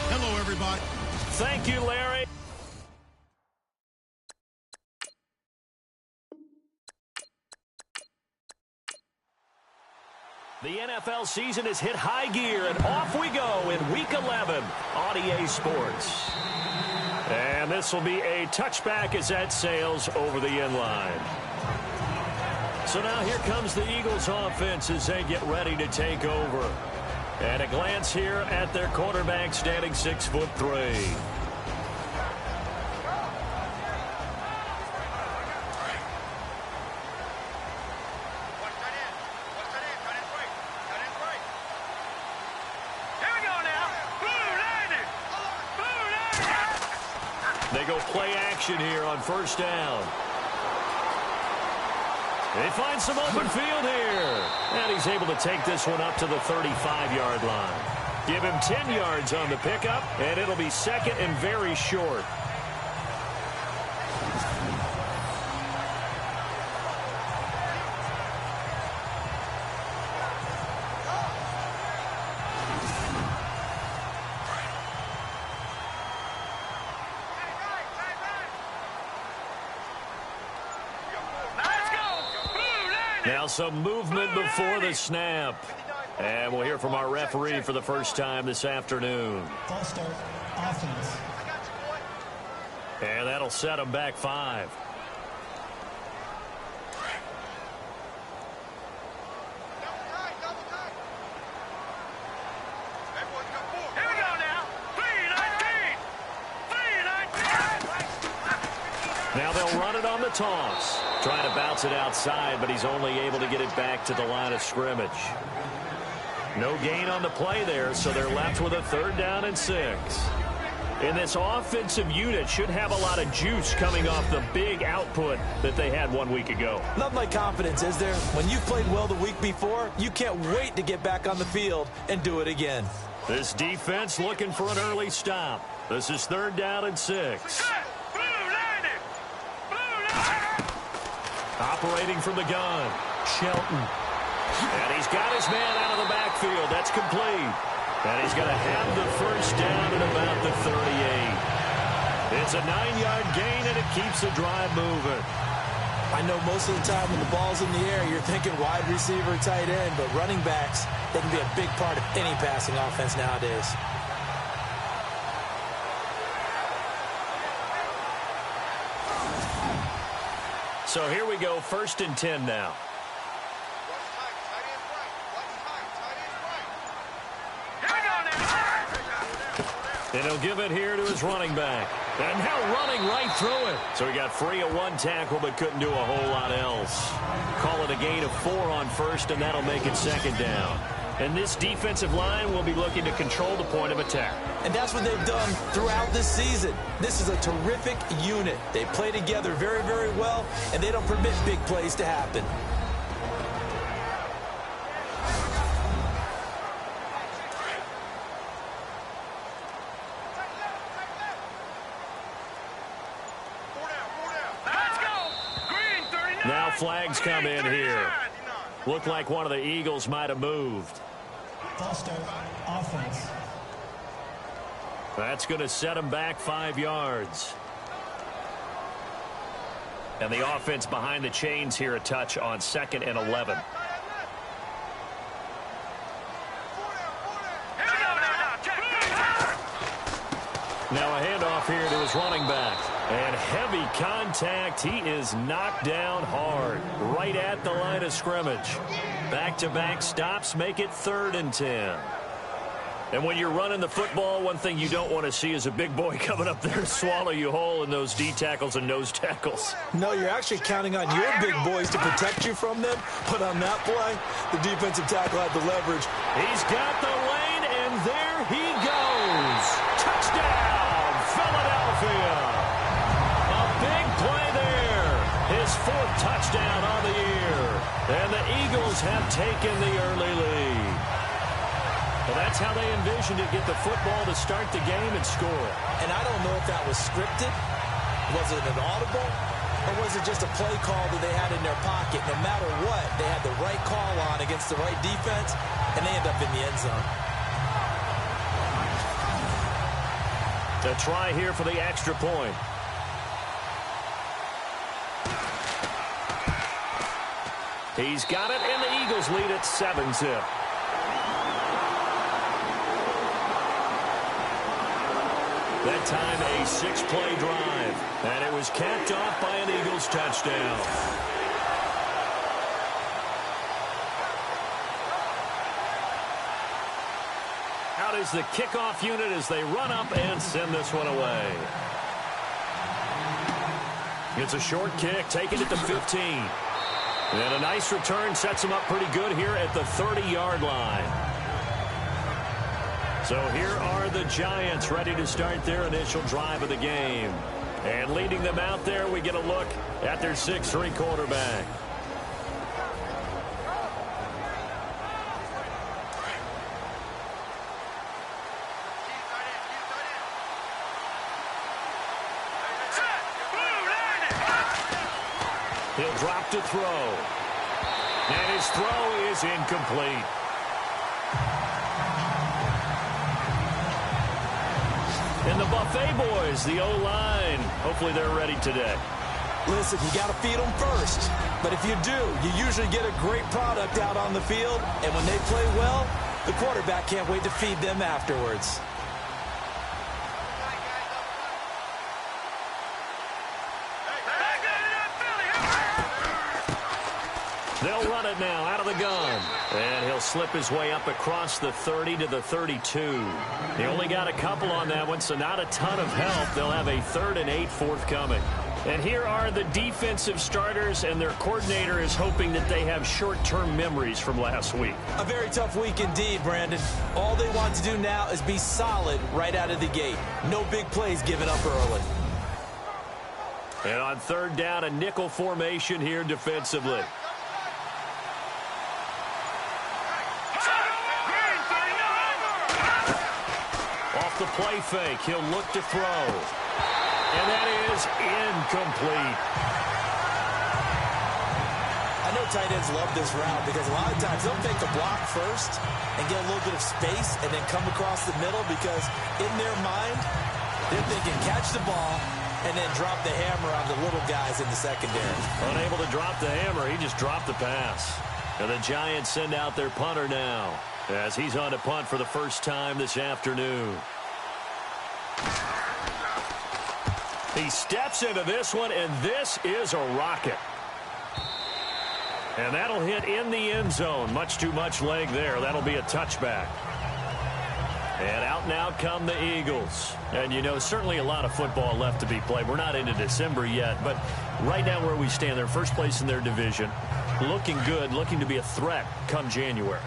Hello, everybody. Thank you, Larry. The NFL season has hit high gear, and off we go in Week 11 on EA Sports. And this will be a touchback as that sails over the end line. So now here comes the Eagles offense as they get ready to take over. And a glance here at their quarterback standing 6'3". They go play action here on first down. They find some open field here. And he's able to take this one up to the 35-yard line. Give him 10 yards on the pickup, and it'll be second and very short. Now some movement before the snap. And we'll hear from our referee for the first time this afternoon. False start, offense. And that'll set them back 5. Now they'll run it on the toss. Trying to bounce it outside, but he's only able to get it back to the line of scrimmage. No gain on the play there, so they're left with a 3rd down and 6. And this offensive unit should have a lot of juice coming off the big output that they had 1 week ago. Not my confidence, is there? When you've played well the week before, you can't wait to get back on the field and do it again. This defense looking for an early stop. This is 3rd down and 6. Operating from the gun, Shelton. And he's got his man out of the backfield. That's complete. And he's going to have the first down at about the 38. It's a 9-yard gain, and it keeps the drive moving. I know most of the time when the ball's in the air, you're thinking wide receiver, tight end, but running backs, they can be a big part of any passing offense nowadays. So here we go, 1st and 10 now. And he'll give it here to his running back. And now running right through it. So he got free of 1 tackle but couldn't do a whole lot else. Call it a gain of 4 on 1st, and that'll make it 2nd down. And this defensive line will be looking to control the point of attack. And that's what they've done throughout this season. This is a terrific unit. They play together very, very well, and they don't permit big plays to happen. Now flags come in here. Looked like one of the Eagles might have moved. False start, offense. That's going to set them back 5 yards. And the offense behind the chains here a touch on 2nd and 11. Now a handoff here to his running back. And heavy contact. He is knocked down hard right at the line of scrimmage. Back-to-back stops make it 3rd and 10. And when you're running the football, one thing you don't want to see is a big boy coming up there and swallow you whole in those D tackles and nose tackles. No, you're actually counting on your big boys to protect you from them. But on that play, the defensive tackle had the leverage. He's got the lane, and there he goes. Touchdown, Philadelphia. A big play there. His 4th touchdown on the year. And the Eagles have taken the early lead. Well, that's how they envisioned it, get the football to start the game and score. And I don't know if that was scripted. Was it an audible? Or was it just a play call that they had in their pocket? No matter what, they had the right call on against the right defense, and they end up in the end zone. A try here for the extra point. He's got it, and the Eagles lead at 7-zip. That time a 6-play drive, and it was capped off by an Eagles touchdown. Out is the kickoff unit as they run up and send this one away. It's a short kick, taking it to 15. And a nice return sets them up pretty good here at the 30-yard line. So here are the Giants ready to start their initial drive of the game. And leading them out there, we get a look at their 6'3" quarterback. He'll drop to throw. And his throw is incomplete. And the Buffet boys, the O-line, hopefully they're ready today. Listen, you got to feed them first. But if you do, you usually get a great product out on the field. And when they play well, the quarterback can't wait to feed them afterwards. They'll run it now out of the gun. And he'll slip his way up across the 30 to the 32. He only got a couple on that one, so not a ton of help. They'll have a 3rd and 8 forthcoming. And here are the defensive starters, and their coordinator is hoping that they have short-term memories from last week. A very tough week indeed, Brandon. All they want to do now is be solid right out of the gate. No big plays given up early. And on 3rd down, a nickel formation here defensively. Off the play fake, he'll look to throw. And that is incomplete. I know tight ends love this route because a lot of times they'll take a block first and get a little bit of space and then come across the middle because in their mind, they're thinking catch the ball and then drop the hammer on the little guys in the secondary. Unable to drop the hammer, he just dropped the pass. And the Giants send out their punter now as he's on to punt for the first time this afternoon. He steps into this one, and this is a rocket. And that'll hit in the end zone. Much too much leg there. That'll be a touchback. And out and out come the Eagles. And, you know, certainly a lot of football left to be played. We're not into December yet, but right now where we stand, they're first place in their division. Looking good, looking to be a threat come January.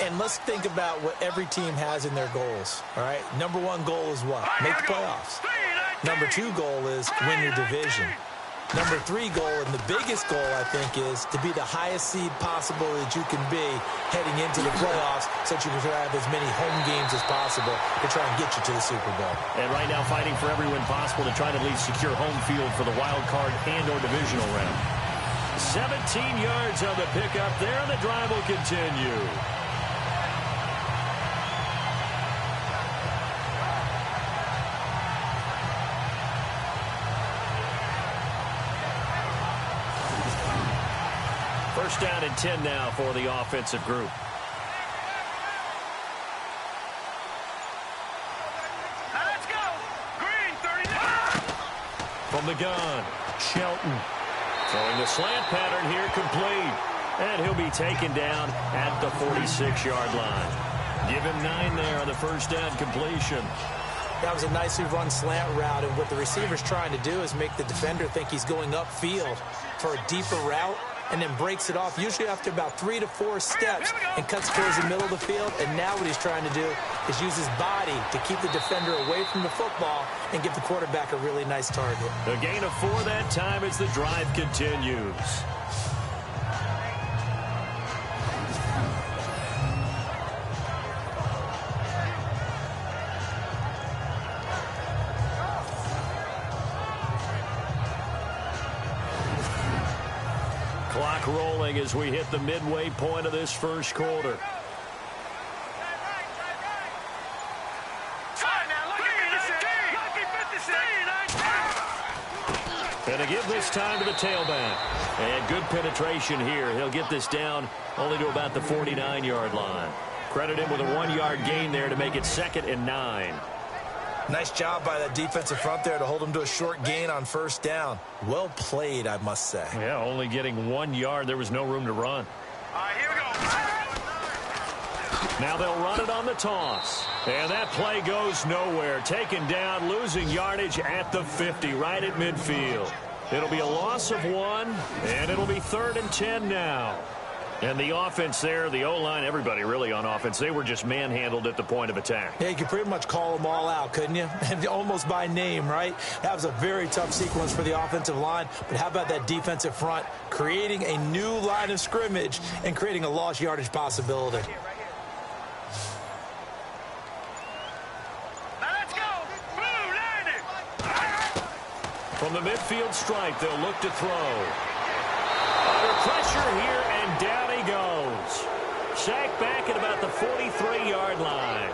And let's think about what every team has in their goals, all right? Number 1 goal is what? Make the playoffs. Number 2 goal is win your division. Number 3 goal, and the biggest goal, I think, is to be the highest seed possible that you can be heading into the playoffs so that you can have as many home games as possible to try and get you to the Super Bowl. And right now fighting for every win possible to try to at least secure home field for the wild card and or divisional round. 17 yards on the pickup there, and the drive will continue. First down and 10 now for the offensive group. Now let's go. Green, 39. From the gun, Shelton. Throwing the slant pattern here complete. And he'll be taken down at the 46-yard line. Give him 9 there on the first down completion. That was a nicely run slant route, and what the receiver's trying to do is make the defender think he's going upfield for a deeper route, and then breaks it off, usually after about 3 to 4 steps, and cuts towards the middle of the field. And now what he's trying to do is use his body to keep the defender away from the football and give the quarterback a really nice target. A gain of 4 that time as the drive continues. Clock rolling as we hit the midway point of this first quarter. And to give this time to the tailback. And good penetration here. He'll get this down only to about the 49-yard line. Credit him with a 1-yard gain there to make it 2nd and 9. Nice job by that defensive front there to hold him to a short gain on first down. Well played, I must say. Yeah, only getting 1 yard. There was no room to run. All right, here we go. Now they'll run it on the toss. And that play goes nowhere. Taken down, losing yardage at the 50, right at midfield. It'll be a loss of 1, and it'll be 3rd and 10 now. And the offense there, the O-line, everybody really on offense, they were just manhandled at the point of attack. Yeah, you could pretty much call them all out, couldn't you? Almost by name, right? That was a very tough sequence for the offensive line. But how about that defensive front creating a new line of scrimmage and creating a lost yardage possibility? From the midfield stripe, they'll look to throw. Under pressure here, and down he goes. Sacked back at about the 43-yard line.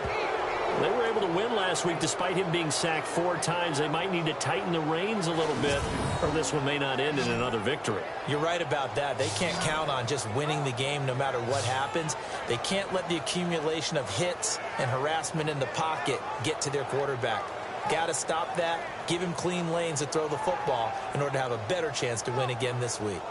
They were able to win last week despite him being sacked 4 times. They might need to tighten the reins a little bit, or this one may not end in another victory. You're right about that. They can't count on just winning the game no matter what happens. They can't let the accumulation of hits and harassment in the pocket get to their quarterback. Got to stop that, give him clean lanes to throw the football in order to have a better chance to win again this week.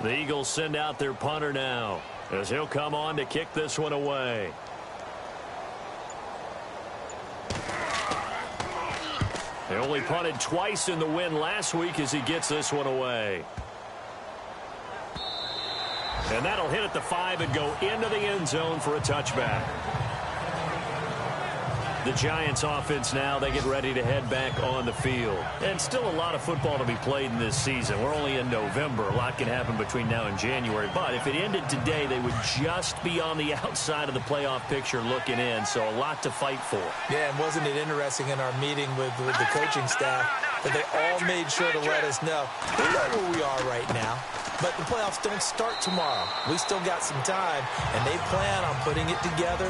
The Eagles send out their punter now as he'll come on to kick this one away. They only punted twice in the win last week as he gets this one away. And that'll hit at the 5 and go into the end zone for a touchback. The Giants offense now, they get ready to head back on the field. And still a lot of football to be played in this season. We're only in November. A lot can happen between now and January. But if it ended today, they would just be on the outside of the playoff picture looking in. So a lot to fight for. Yeah, and wasn't it interesting in our meeting with the coaching staff that they all made sure to let us know we know where we are right now. But the playoffs don't start tomorrow. We still got some time, and they plan on putting it together,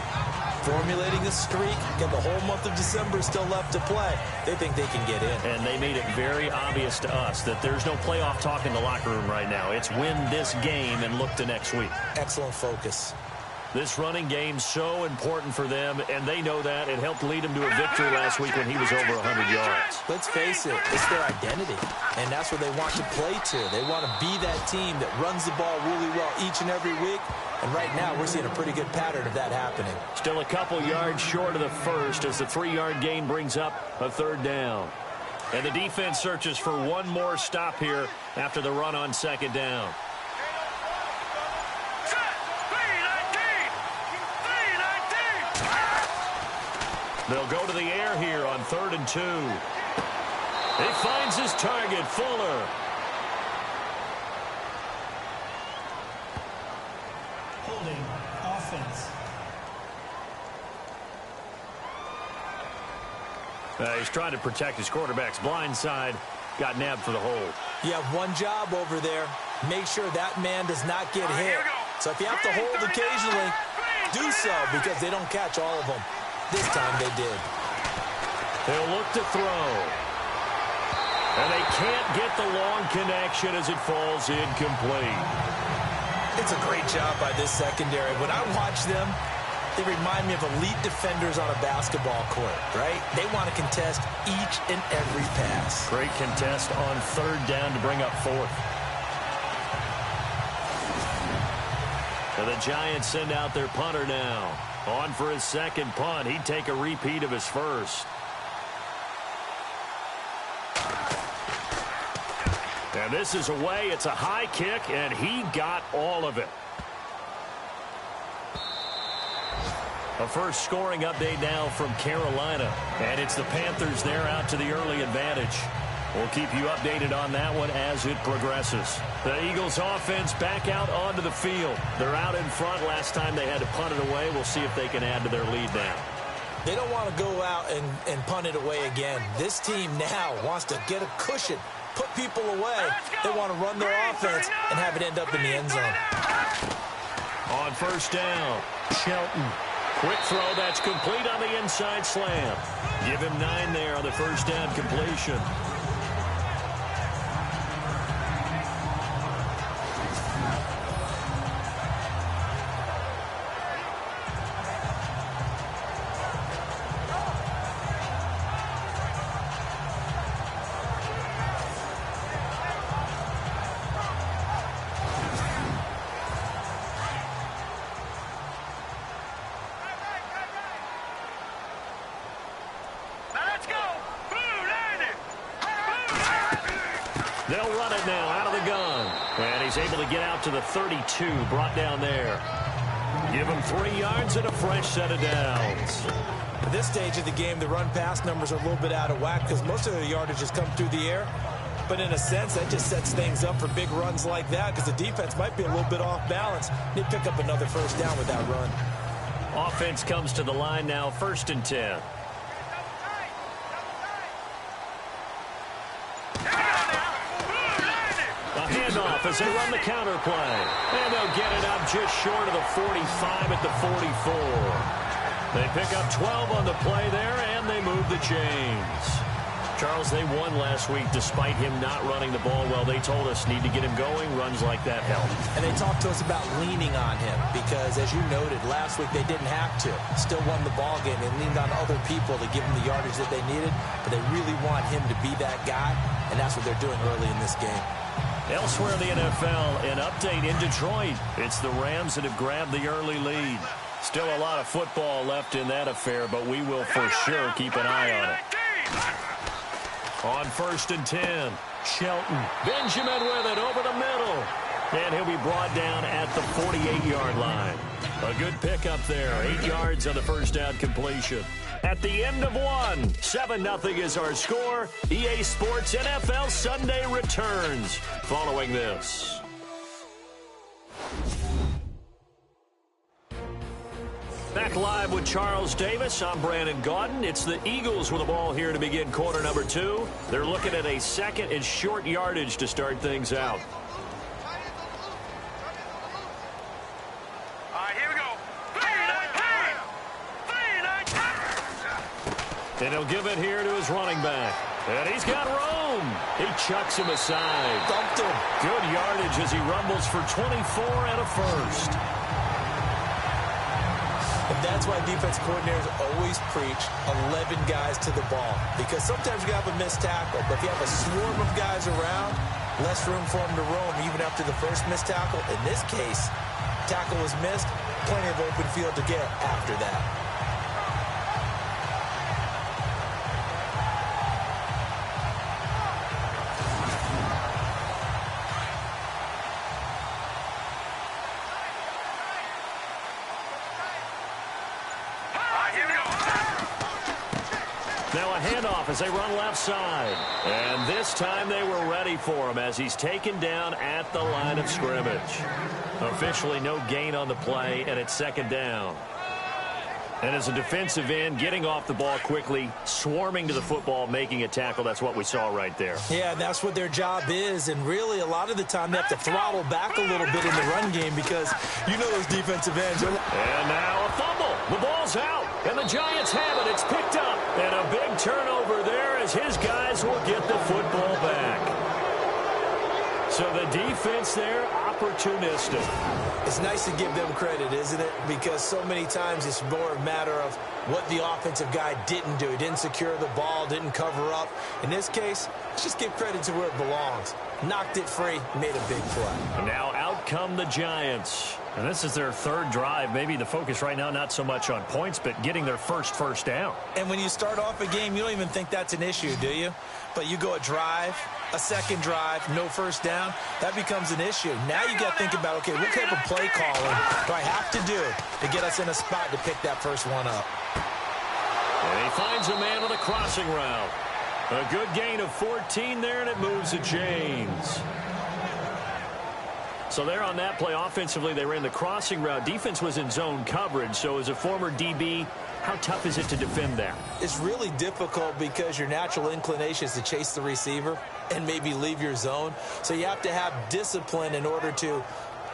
formulating a streak. Got the whole month of December still left to play. They think they can get in. And they made it very obvious to us that there's no playoff talk in the locker room right now. It's win this game and look to next week. Excellent focus. This running game so important for them, and they know that. It helped lead them to a victory last week when he was over 100 yards. Let's face it, it's their identity, and that's what they want to play to. They want to be that team that runs the ball really well each and every week, and right now we're seeing a pretty good pattern of that happening. Still a couple yards short of the first as the 3-yard gain brings up a 3rd down. And the defense searches for one more stop here after the run on 2nd down. They'll go to the air here on 3rd and 2. He finds his target, Fuller. Holding offense. He's trying to protect his quarterback's blind side. Got nabbed for the hold. You have one job over there. Make sure that man does not get hit. So if you have to hold occasionally, do so because they don't catch all of them. This time they did. They'll look to throw. And they can't get the long connection as it falls incomplete. It's a great job by this secondary. When I watch them, they remind me of elite defenders on a basketball court, right? They want to contest each and every pass. Great contest on 3rd down to bring up 4th. And the Giants send out their punter now. On for his second punt. He'd take a repeat of his first. And this is away. It's a high kick, and he got all of it. A first scoring update now from Carolina. And it's the Panthers there out to the early advantage. We'll keep you updated on that one as it progresses. The Eagles offense back out onto the field. They're out in front. Last time they had to punt it away. We'll see if they can add to their lead now. They don't want to go out and punt it away again. This team now wants to get a cushion, put people away. They want to run their offense and have it end up in the end zone. On first down, Shelton. Quick throw that's complete on the inside slant. Give him 9 there on the first down completion. They'll run it now out of the gun. And he's able to get out to the 32, brought down there. Give him 3 yards and a fresh set of downs. At this stage of the game, the run-pass numbers are a little bit out of whack because most of their yardage has come through the air. But in a sense, that just sets things up for big runs like that because the defense might be a little bit off balance. They pick up another first down with that run. Offense comes to the line now, 1st and 10. Handoff as they run the counter play. And they'll get it up just short of the 45 at the 44. They pick up 12 on the play there, and they move the chains. Charles, they won last week despite him not running the ball well. They told us need to get him going. Runs like that help. And they talked to us about leaning on him because, as you noted, last week they didn't have to. Still won the ball game. They leaned on other people to give them the yardage that they needed, but they really want him to be that guy, and that's what they're doing early in this game. Elsewhere in the NFL, an update in Detroit. It's the Rams that have grabbed the early lead. Still a lot of football left in that affair, but we will for sure keep an eye on it. On 1st and 10, Shelton. Benjamin with it over the middle. And he'll be brought down at the 48-yard line. A good pickup there. 8 yards on the first down completion. At the end of one, 7-0 is our score. EA Sports NFL Sunday returns following this. Back live with Charles Davis. I'm Brandon Gaudin. It's the Eagles with the ball here to begin quarter number 2. They're looking at a 2nd and short yardage to start things out. And he'll give it here to his running back. And he's got room. He chucks him aside. Dumped him. Good yardage as he rumbles for 24 and a first. And that's why defense coordinators always preach 11 guys to the ball. Because sometimes you have a missed tackle, but if you have a swarm of guys around, less room for them to roam even after the first missed tackle. In this case, tackle was missed, plenty of open field to get after that. Now a handoff as they run left side. And this time they were ready for him as he's taken down at the line of scrimmage. Officially no gain on the play, and it's 2nd down. And as a defensive end, getting off the ball quickly, swarming to the football, making a tackle, that's what we saw right there. Yeah, that's what their job is, and really a lot of the time they have to throttle back a little bit in the run game because you know those defensive ends. And now a fumble. The ball's out, and the Giants have it. It's picked up, and a big turnover there as his guys will get the football back. So the defense there, opportunistic. It's nice to give them credit, isn't it? Because so many times it's more a matter of what the offensive guy didn't do. He didn't secure the ball, didn't cover up. In this case, let's just give credit to where it belongs. Knocked it free, made a big play. Now out come the Giants. And this is their third drive. Maybe the focus right now not so much on points, but getting their first down. And when you start off a game, you don't even think that's an issue, do you? But you go a drive, a second drive, no first down, that becomes an issue. Now you got to think about, okay, what type of play calling do I have to do to get us in a spot to pick that first one up? And he finds a man on the crossing route. A good gain of 14 there, and it moves to James. So there on that play, offensively, they ran the crossing route. Defense was in zone coverage, so as a former DB, how tough is it to defend that? It's really difficult because your natural inclination is to chase the receiver and maybe leave your zone. So you have to have discipline in order to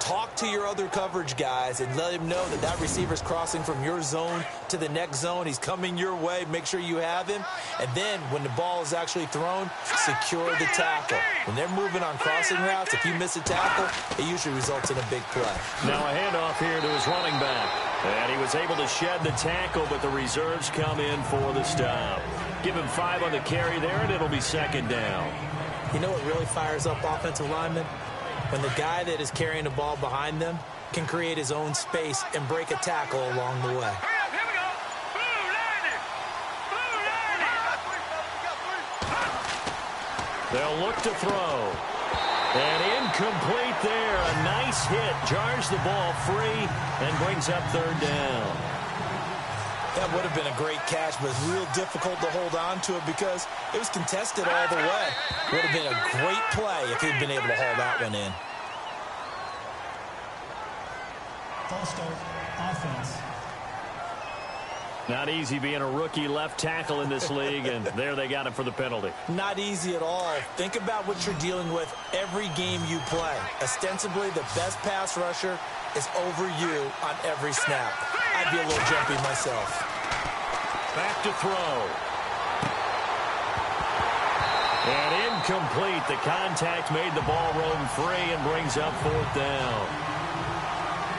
talk to your other coverage guys and let him know that that receiver's crossing from your zone to the next zone. He's coming your way. Make sure you have him. And then when the ball is actually thrown, secure the tackle. When they're moving on crossing routes, if you miss a tackle, it usually results in a big play. Now a handoff here to his running back. And he was able to shed the tackle, but the reserves come in for the stop. Give him 5 on the carry there, and it'll be second down. You know what really fires up offensive linemen? When the guy that is carrying the ball behind them can create his own space and break a tackle along the way. Here we go. Blue line. They'll look to throw. And incomplete there. A nice hit. Jars the ball free and brings up third down. That would have been a great catch, but it's real difficult to hold on to it because it was contested all the way. Would have been a great play if he'd been able to haul that one in. False start, offense. Not easy being a rookie left tackle in this league, and there they got him for the penalty. Not easy at all. Think about what you're dealing with every game you play. Ostensibly, the best pass rusher is over you on every snap. I'd be a little jumpy myself. Back to throw. And incomplete. The contact made the ball roam free and brings up fourth down.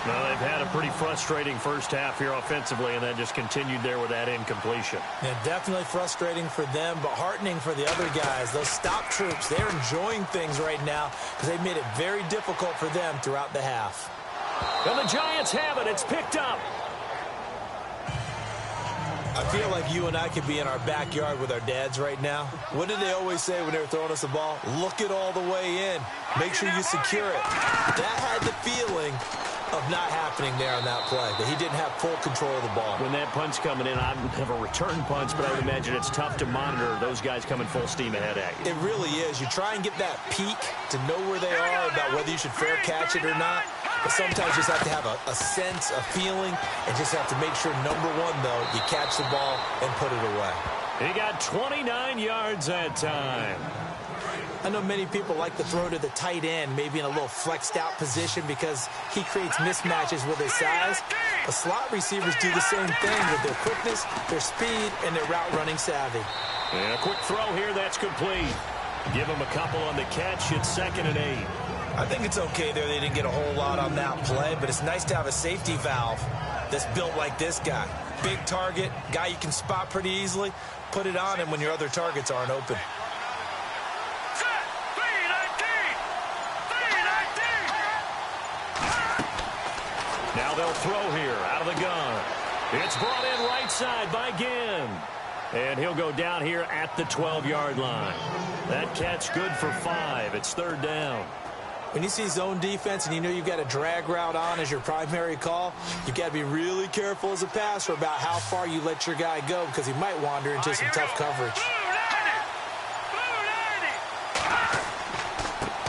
Well, they've had a pretty frustrating first half here offensively, and that just continued there with that incompletion. Yeah, definitely frustrating for them, but heartening for the other guys. Those stop troops, they're enjoying things right now because they've made it very difficult for them throughout the half. And the Giants have it. It's picked up. I feel like you and I could be in our backyard with our dads right now. What did they always say when they were throwing us the ball? Look it all the way in. Make sure you secure it. That had the feeling of not happening there on that play, that he didn't have full control of the ball. When that punch coming in, I don't have a return punch, but I would imagine it's tough to monitor those guys coming full steam ahead at you. It really is. You try and get that peek to know where they are about whether you should fair catch it or not. But sometimes you just have to have a sense, a feeling, and just have to make sure, number one, though, you catch the ball and put it away. He got 29 yards that time. I know many people like to throw to the tight end, maybe in a little flexed out position because he creates mismatches with his size. But slot receivers do the same thing with their quickness, their speed, and their route running savvy. And a quick throw here, that's complete. Give him a couple on the catch. It's 2nd and 8. I think it's okay there. They didn't get a whole lot on that play, but it's nice to have a safety valve that's built like this guy. Big target, guy you can spot pretty easily. Put it on him when your other targets aren't open. Now they'll throw here out of the gun. It's brought in right side by Ginn. And he'll go down here at the 12-yard line. That catch good for 5. It's 3rd down. When you see zone defense and you know you've got a drag route on as your primary call, you've got to be really careful as a passer about how far you let your guy go because he might wander into some tough coverage.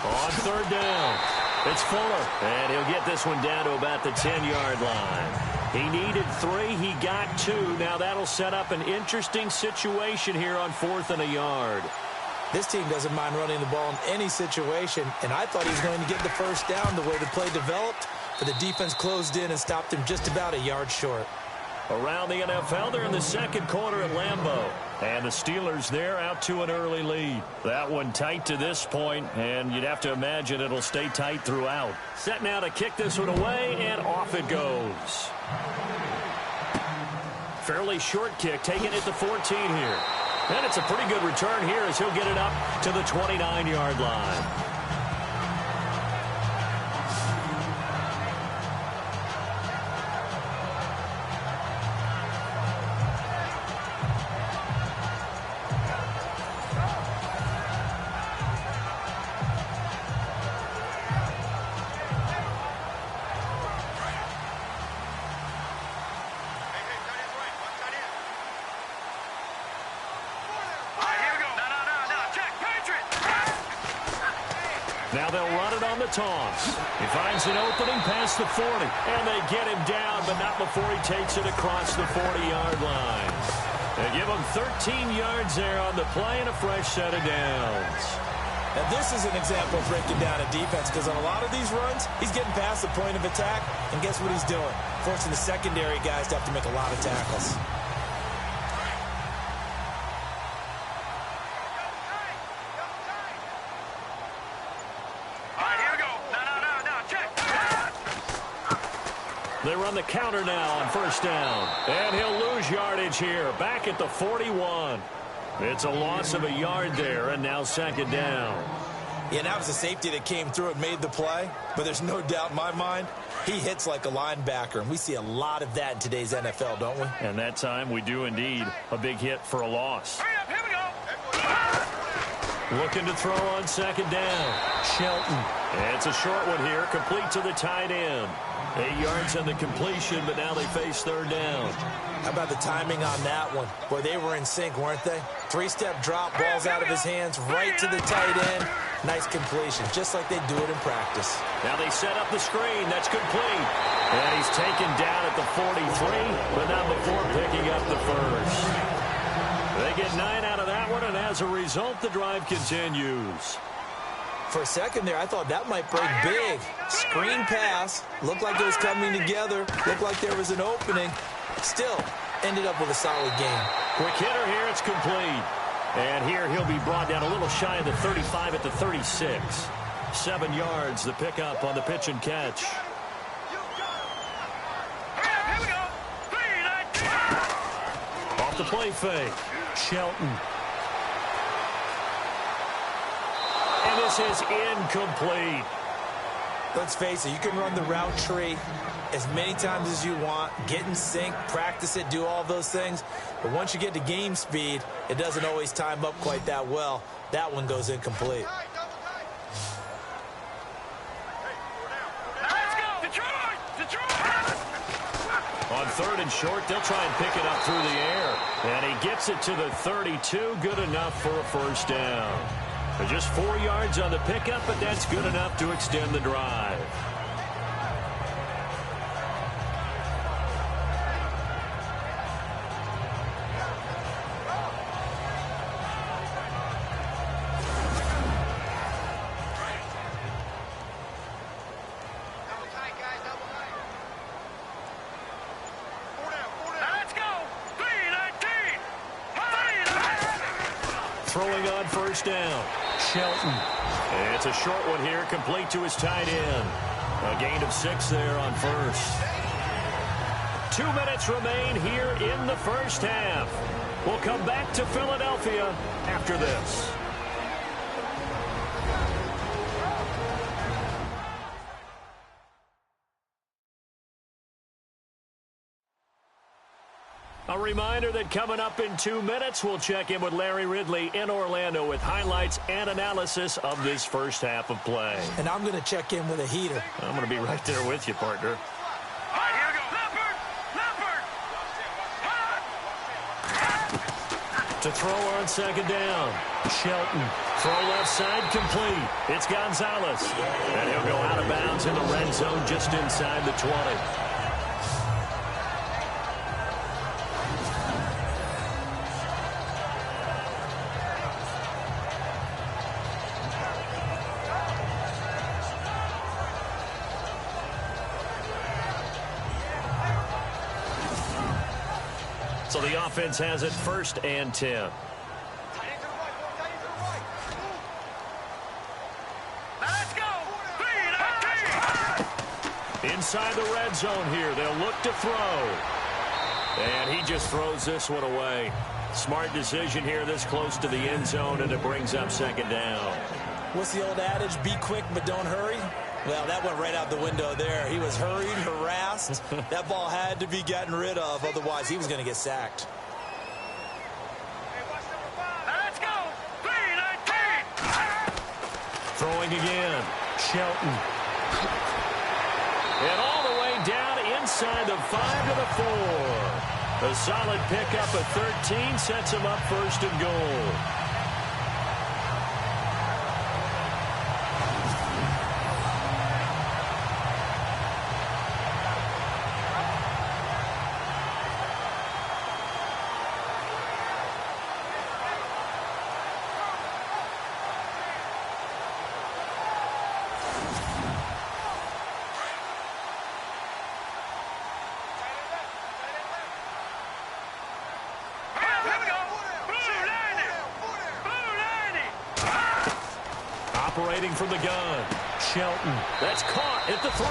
On 3rd down, it's Fuller, and he'll get this one down to about the 10-yard line. He needed 3. He got 2. Now that'll set up an interesting situation here on 4th and a yard. This team doesn't mind running the ball in any situation, and I thought he was going to get the first down the way the play developed, but the defense closed in and stopped him just about a yard short. Around the NFL, they're in the 2nd quarter at Lambeau, and the Steelers there out to an early lead. That one tight to this point, and you'd have to imagine it'll stay tight throughout. Set now to kick this one away, and off it goes. Fairly short kick, taken at the 14 here. And it's a pretty good return here as he'll get it up to the 29-yard line. on the toss. He finds an opening past the 40. And they get him down, but not before he takes it across the 40-yard line. They give him 13 yards there on the play and a fresh set of downs. Now, this is an example of breaking down a defense, because on a lot of these runs, he's getting past the point of attack, and guess what he's doing? Forcing the secondary guys to have to make a lot of tackles. All right, here we go. No, check. They run the counter now on first down. And he'll lose yardage here, back at the 41. It's a loss of a yard there, and now second down. Yeah, that was a safety that came through and made the play, but there's no doubt in my mind, he hits like a linebacker, and we see a lot of that in today's NFL, don't we? And that time we do indeed. A big hit for a loss. Hurry up, here we go. Looking to throw on second down. Shelton. It's a short one here, complete to the tight end. 8 yards on the completion, but now they face third down. How about the timing on that one? Boy, they were in sync, weren't they? Three-step drop, ball's out of his hands, right to the tight end. Nice completion, just like they do it in practice. Now they set up the screen. That's complete. And he's taken down at the 43, but not before picking up the first. They get 9 out of that one, and as a result, the drive continues. For a second there, I thought that might break big. Screen pass, looked like it was coming together, looked like there was an opening. Still, ended up with a solid game. Quick hitter here, it's complete. And here he'll be brought down a little shy of the 35 at the 36. 7 yards, the pickup on the pitch and catch. Here we go. 3, Off the play fake. Shelton. And this is incomplete. Let's face it, you can run the route tree as many times as you want, get in sync, practice it, do all those things. But once you get to game speed, it doesn't always time up quite that well. That one goes incomplete. let's go. Detroit. On third and short, they'll try and pick it up through the air. And he gets it to the 32, good enough for a first down. Just 4 yards on the pickup, but that's good enough to extend the drive. Let's go. 3-19. Throwing on first down. Shelton. It's a short one here, complete to his tight end. A gain of 6 there on first. 2 minutes remain here in the first half. We'll come back to Philadelphia after this. A reminder that coming up in 2 minutes, we'll check in with Larry Ridley in Orlando with highlights and analysis of this first half of play. And I'm going to check in with a heater. I'm going to be right there with you, partner. All right, here we go. Leopard. To throw on second down. Shelton. Throw left side complete. It's Gonzalez. And he'll go out of bounds in the red zone just inside the 20. So the offense has it first and 10. Let's go. 3-19. Inside the red zone here, they'll look to throw. And he just throws this one away. Smart decision here this close to the end zone, and it brings up second down. What's the old adage? Be quick, but don't hurry. Well, that went right out the window there. He was hurried, harassed. That ball had to be gotten rid of, otherwise he was going to get sacked. Let's go. 3-19. Throwing again. Shelton. And all the way down inside the 5 to the 4. A solid pickup of 13 sets him up first and goal. Operating from the gun, Shelton. That's caught at the 3.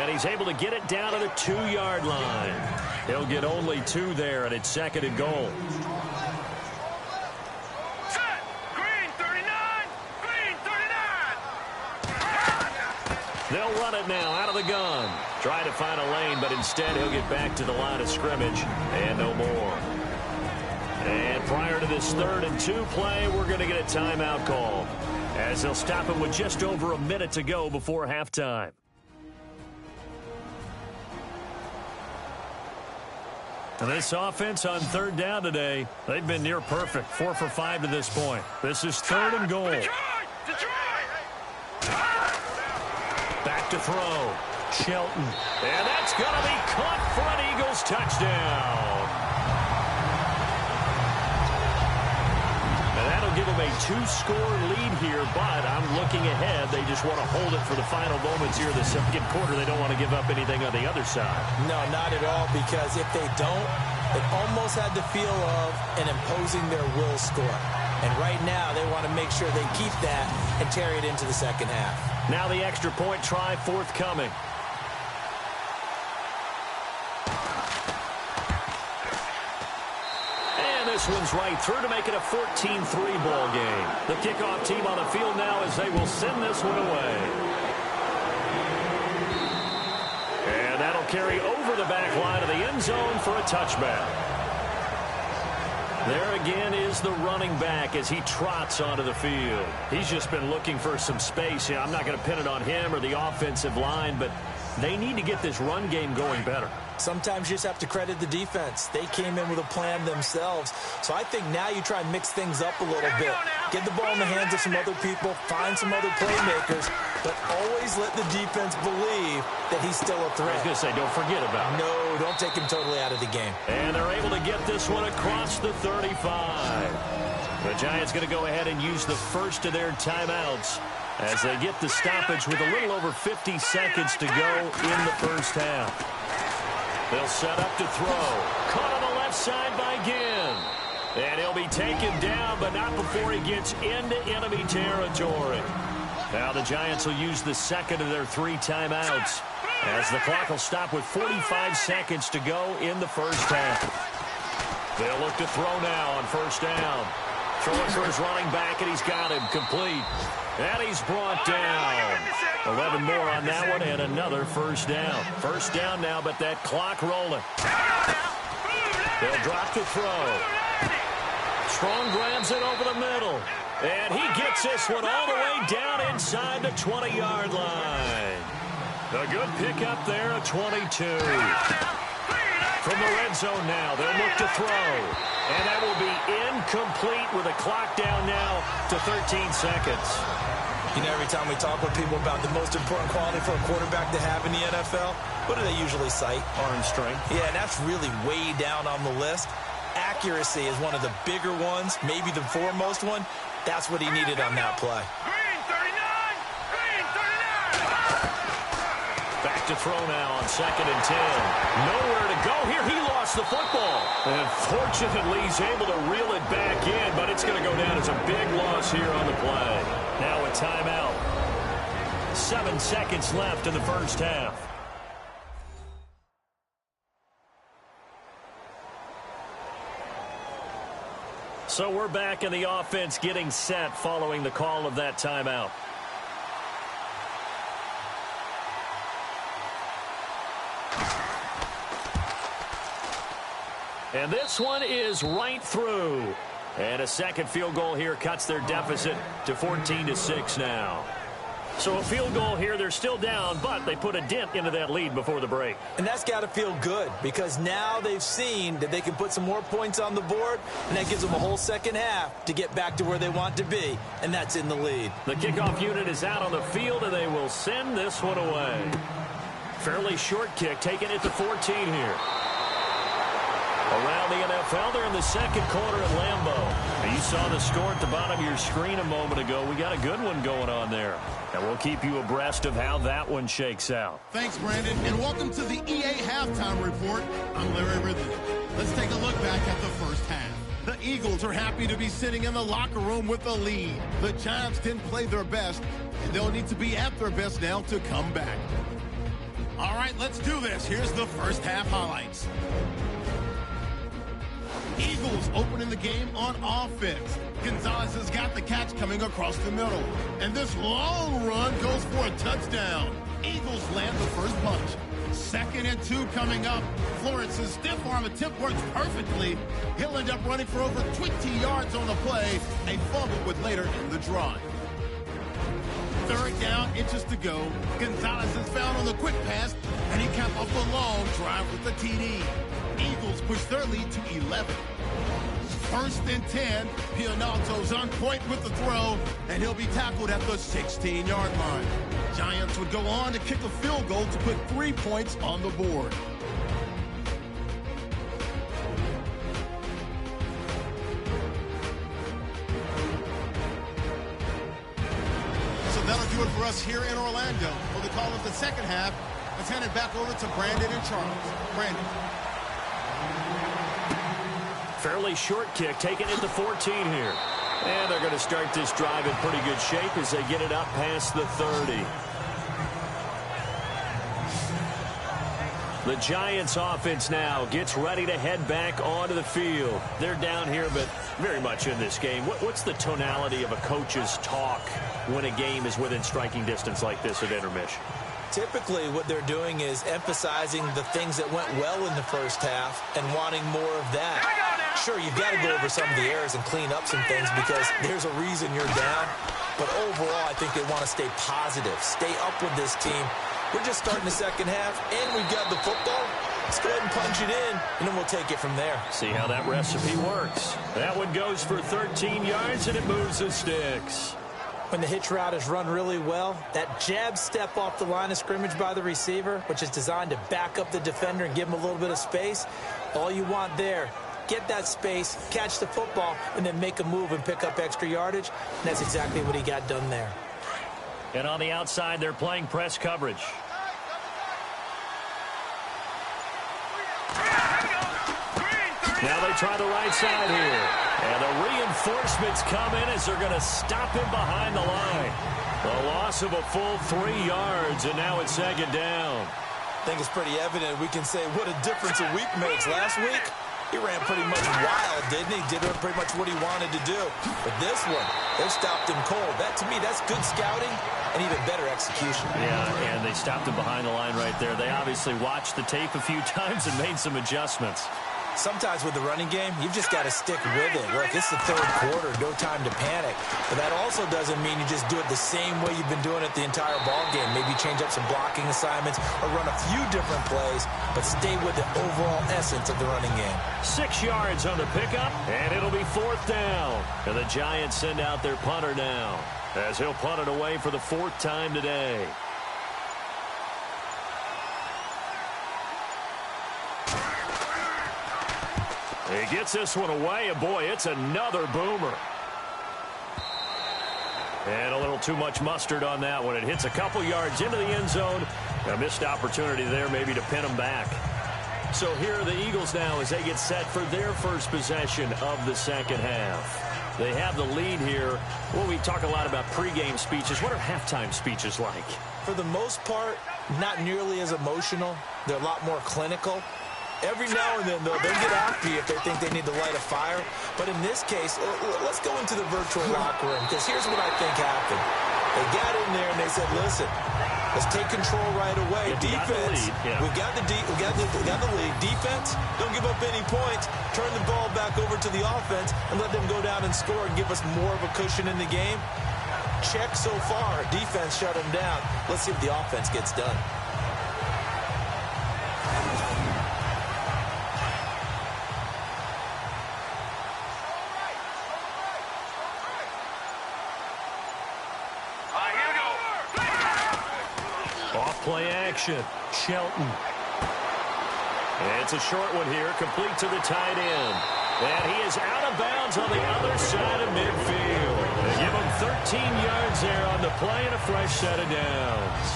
And he's able to get it down to the 2-yard line. He'll get only 2 there, and it's 2nd and goal. Set. Green 39. Green 39. They'll run it now out of the gun. Try to find a lane, but instead he'll get back to the line of scrimmage and no more. And prior to this 3rd and 2 play, we're going to get a timeout call, as they'll stop it with just over a minute to go before halftime. And this offense on 3rd down today, they've been near perfect. 4 for 5 to this point. This is 3rd and goal. Back to throw. Shelton. And that's going to be caught for an Eagles touchdown. And that'll give them a 2-score lead here, but I'm looking ahead. They just want to hold it for the final moments here in the 2nd quarter. They don't want to give up anything on the other side. No, not at all, because if they don't, it almost had the feel of an imposing their will score. And right now, they want to make sure they keep that and carry it into the 2nd half. Now the extra point try forthcoming. This one's right through to make it a 14-3 ball game. The kickoff team on the field now as they will send this one away. And that'll carry over the back line of the end zone for a touchback. There again is the running back as he trots onto the field. He's just been looking for some space. I'm not going to pin it on him or the offensive line, but they need to get this run game going better. Sometimes you just have to credit the defense. They came in with a plan themselves. So I think now you try and mix things up a little bit. Get the ball in the hands of some other people, find some other playmakers, but always let the defense believe that he's still a threat. I was going to say, don't forget about it. No, don't take him totally out of the game. And they're able to get this one across the 35. The Giants going to go ahead and use the first of their timeouts as they get the stoppage with a little over 50 seconds to go in the first half. They'll set up to throw. Caught on the left side by Ginn. And he'll be taken down, but not before he gets into enemy territory. Now the Giants will use the second of their 3 timeouts, as the clock will stop with 45 seconds to go in the first half. They'll look to throw now on first down. Throwing for his running back, and he's got him complete. And he's brought down. 11 more on that one, and another first down. First down now, but that clock rolling. They'll drop to throw. Strong grabs it over the middle. And he gets this one all the way down inside the 20-yard line. A good pickup there, a 22. From the red zone now, they'll look to throw. And that will be incomplete with a clock down now to 13 seconds. You know, every time we talk with people about the most important quality for a quarterback to have in the NFL, what do they usually cite? Arm strength. Yeah, and that's really way down on the list. Accuracy is one of the bigger ones, maybe the foremost one. That's what he needed on that play. Green 39. Green 39. Back to throw now on 2nd and 10. Nowhere to go here. He lost the football. And fortunately, he's able to reel it back in, but it's going to go down as a big loss here on the play. Now a timeout. 7 seconds left in the first half. So we're back in the offense getting set following the call of that timeout. And this one is right through. And a second field goal here cuts their deficit to 14-6 now. So a field goal here, they're still down, but they put a dent into that lead before the break. And that's got to feel good, because now they've seen that they can put some more points on the board, and that gives them a whole second half to get back to where they want to be, and that's in the lead. The kickoff unit is out on the field, and they will send this one away. Fairly short kick, taking it to 14 here. Around the NFL, they're in the second quarter at Lambeau. You saw the score at the bottom of your screen a moment ago. We got a good one going on there. And we'll keep you abreast of how that one shakes out. Thanks, Brandon, and welcome to the EA Halftime Report. I'm Larry Ridley. Let's take a look back at the first half. The Eagles are happy to be sitting in the locker room with the lead. The Giants didn't play their best, and they'll need to be at their best now to come back. All right, let's do this. Here's the first half highlights. Eagles opening the game on offense. Gonzalez has got the catch coming across the middle. And this long run goes for a touchdown. Eagles land the first punch. 2nd and 2 coming up. Florence's stiff arm attempt works perfectly. He'll end up running for over 20 yards on the play. A fumble with later in the drive. 3rd down, inches to go. Gonzalez is found on the quick pass, and he capped off the long drive with the TD. Eagles push their lead to 11. 1st and 10. Pionato's on point with the throw, and he'll be tackled at the 16-yard line. Giants would go on to kick a field goal to put 3 points on the board. So that'll do it for us here in Orlando. For the call of the second half, let's hand it back over to Brandon and Charles. Brandon. Fairly short kick, taking it to 14 here. And they're going to start this drive in pretty good shape as they get it up past the 30. The Giants offense now gets ready to head back onto the field. They're down here, but very much in this game. What's the tonality of a coach's talk when a game is within striking distance like this at intermission? Typically, what they're doing is emphasizing the things that went well in the first half and wanting more of that. Sure, you've got to go over some of the errors and clean up some things because there's a reason you're down. But overall, I think they want to stay positive, stay up with this team. We're just starting the second half, and we've got the football. Let's go ahead and punch it in, and then we'll take it from there. See how that recipe works. That one goes for 13 yards, and it moves the sticks. When the hitch route is run really well, that jab step off the line of scrimmage by the receiver, which is designed to back up the defender and give him a little bit of space, all you want there, get that space, catch the football, and then make a move and pick up extra yardage. And that's exactly what he got done there. And on the outside, they're playing press coverage. Now they try the right side here. And the reinforcements come in as they're going to stop him behind the line. A loss of a full 3 yards, and now it's 2nd down. I think it's pretty evident. We can say what a difference a week makes. Last week, he ran pretty much wild, didn't he? Did pretty much what he wanted to do. But this one, they stopped him cold. That, to me, that's good scouting and even better execution. Yeah, and they stopped him behind the line right there. They obviously watched the tape a few times and made some adjustments. Sometimes with the running game, you've just got to stick with it. Look, it's the 3rd quarter, no time to panic. But that also doesn't mean you just do it the same way you've been doing it the entire ball game. Maybe change up some blocking assignments or run a few different plays, but stay with the overall essence of the running game. 6 yards on the pickup, and it'll be 4th down. And the Giants send out their punter now, as he'll punt it away for the 4th time today. He gets this one away, and boy, it's another boomer. And a little too much mustard on that one. It hits a couple yards into the end zone. A missed opportunity there maybe to pin him back. So here are the Eagles now as they get set for their first possession of the second half. They have the lead here. Well, we talk a lot about pregame speeches. What are halftime speeches like? For the most part, not nearly as emotional. They're a lot more clinical. Every now and then, though, they'll get after you if they think they need to light a fire. But in this case, let's go into the virtual locker room, because here's what I think happened. They got in there and they said, listen, let's take control right away. Defense, we've got the lead. Defense, don't give up any points. Turn the ball back over to the offense and let them go down and score and give us more of a cushion in the game. Check so far. Defense shut them down. Let's see if the offense gets done. Play action. Shelton. And it's a short one here, complete to the tight end. And he is out of bounds on the other side of midfield. They give him 13 yards there on the play and a fresh set of downs.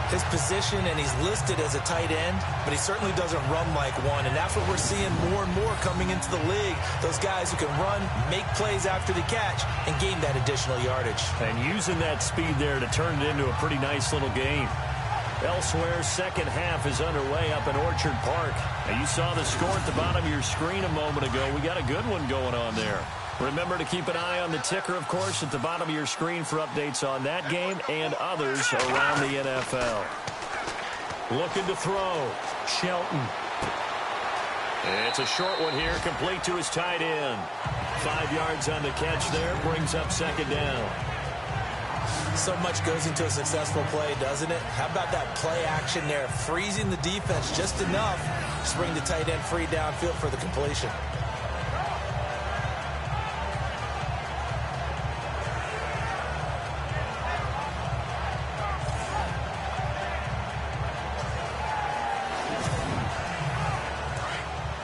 his position, and he's listed as a tight end, but he certainly doesn't run like one, and that's what we're seeing more and more coming into the league. Those guys who can run, make plays after the catch, and gain that additional yardage. And using that speed there to turn it into a pretty nice little game. Elsewhere, second half is underway up in Orchard Park. Now, you saw the score at the bottom of your screen a moment ago. We got a good one going on there. Remember to keep an eye on the ticker, of course, at the bottom of your screen for updates on that game and others around the NFL. Looking to throw. Shelton. It's a short one here, complete to his tight end. 5 yards on the catch there, brings up second down. So much goes into a successful play, doesn't it? How about that play action there, freezing the defense just enough to bring the tight end free downfield for the completion.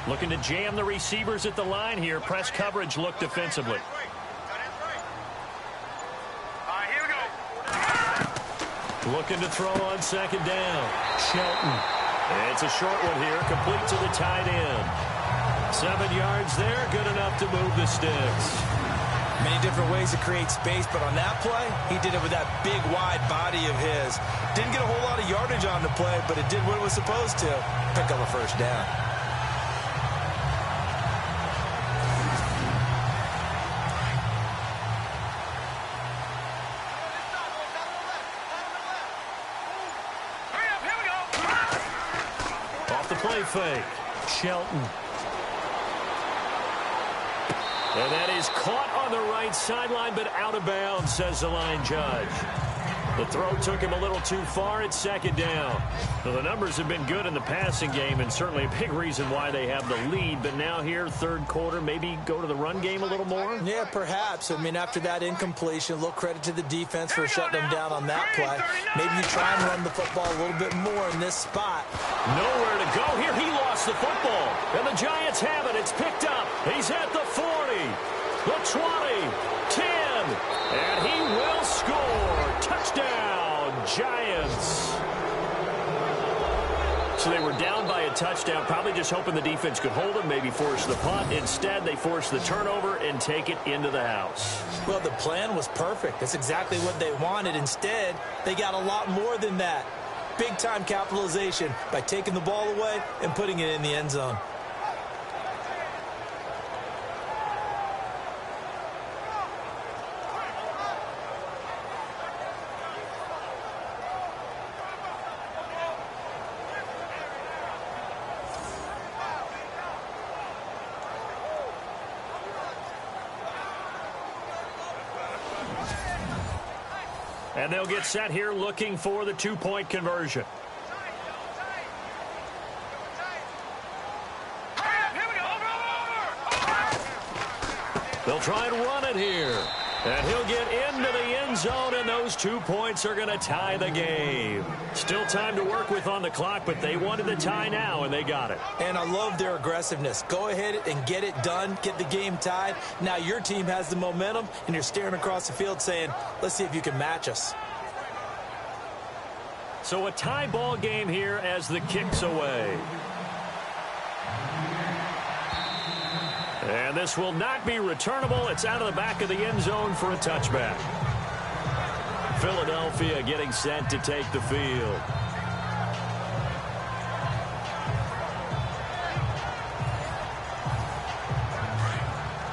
Looking to jam the receivers at the line here. Press coverage look defensively. Looking to throw on second down. Shelton. It's a short one here, complete to the tight end. 7 yards there, good enough to move the sticks. Many different ways to create space, but on that play, he did it with that big, wide body of his. Didn't get a whole lot of yardage on the play, but it did what it was supposed to. Pick up a first down. Play fake. Shelton. And that is caught on the right sideline, but out of bounds, says the line judge. The throw took him a little too far at second down. Well, the numbers have been good in the passing game, and certainly a big reason why they have the lead. But now here, third quarter, maybe go to the run game a little more? Yeah, perhaps. I mean, after that incompletion, a little credit to the defense for shutting them down on that play. Maybe you try and run the football a little bit more in this spot. Nowhere to go here. He lost the football. And the Giants have it. It's picked up. He's at the 40, the 20, 10, and he will score. Touchdown, Giants. So they were down by a touchdown, probably just hoping the defense could hold them, maybe force the punt. Instead, they force the turnover and take it into the house. Well, the plan was perfect. That's exactly what they wanted. Instead, they got a lot more than that. Big-time capitalization by taking the ball away and putting it in the end zone. And they'll get set here looking for the two-point conversion. They'll try and run it here. And he'll get into the end zone, and those 2 points are going to tie the game. Still time to work with on the clock, but they wanted the tie now, and they got it. And I love their aggressiveness. Go ahead and get it done, get the game tied. Now your team has the momentum, and you're staring across the field saying, let's see if you can match us. So a tie ball game here as the kick's away. And this will not be returnable. It's out of the back of the end zone for a touchback. Philadelphia getting set to take the field.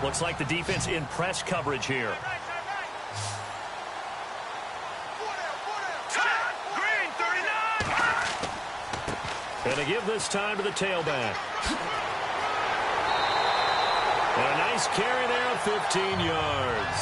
Looks like the defense in press coverage here. And to give this time to the tailback. And a nice carry there of 15 yards.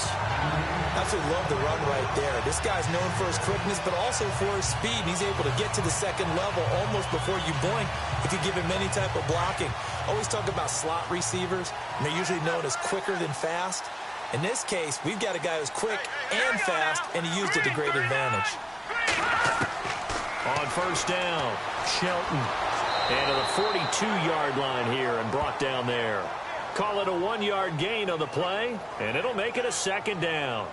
Absolutely love the run right there. This guy's known for his quickness, but also for his speed. And he's able to get to the second level almost before you blink if you give him any type of blocking. Always talk about slot receivers, and they're usually known as quicker than fast. In this case, we've got a guy who's quick and fast, and he used it to great advantage. On first down, Shelton. And to the 42-yard line here and brought down there. Call it a 1-yard gain on the play, and it'll make it a second down.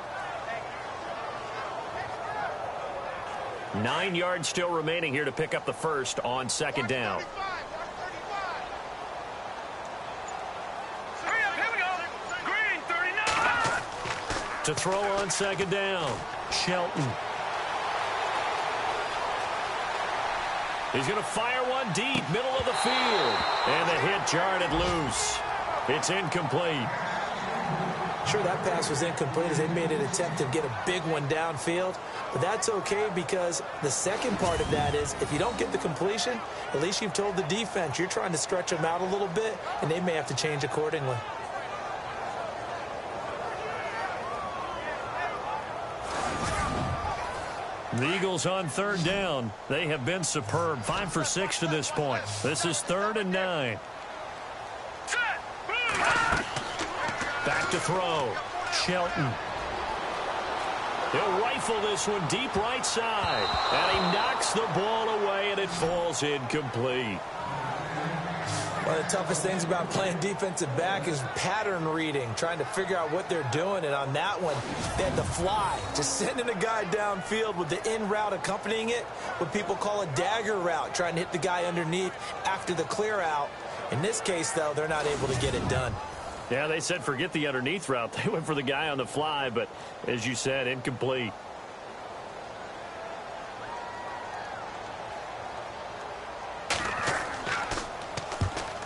9 yards still remaining here to pick up the first on second down. Green 39. To throw on second down, Shelton. He's going to fire one deep, middle of the field. And the hit jarred it loose. It's incomplete. Sure, that pass was incomplete as they made an attempt to get a big one downfield. But that's okay because the second part of that is if you don't get the completion, at least you've told the defense you're trying to stretch them out a little bit, and they may have to change accordingly. The Eagles on third down. They have been superb. 5 for 6 to this point. This is 3rd and 9. Back to throw. Shelton. He'll rifle this one deep right side. And he knocks the ball away, and it falls incomplete. One of the toughest things about playing defensive back is pattern reading, trying to figure out what they're doing. And on that one, they had to fly, just sending a guy downfield with the in route accompanying it, what people call a dagger route, trying to hit the guy underneath after the clear out. In this case, though, they're not able to get it done. Yeah, they said forget the underneath route. They went for the guy on the fly, but as you said, incomplete.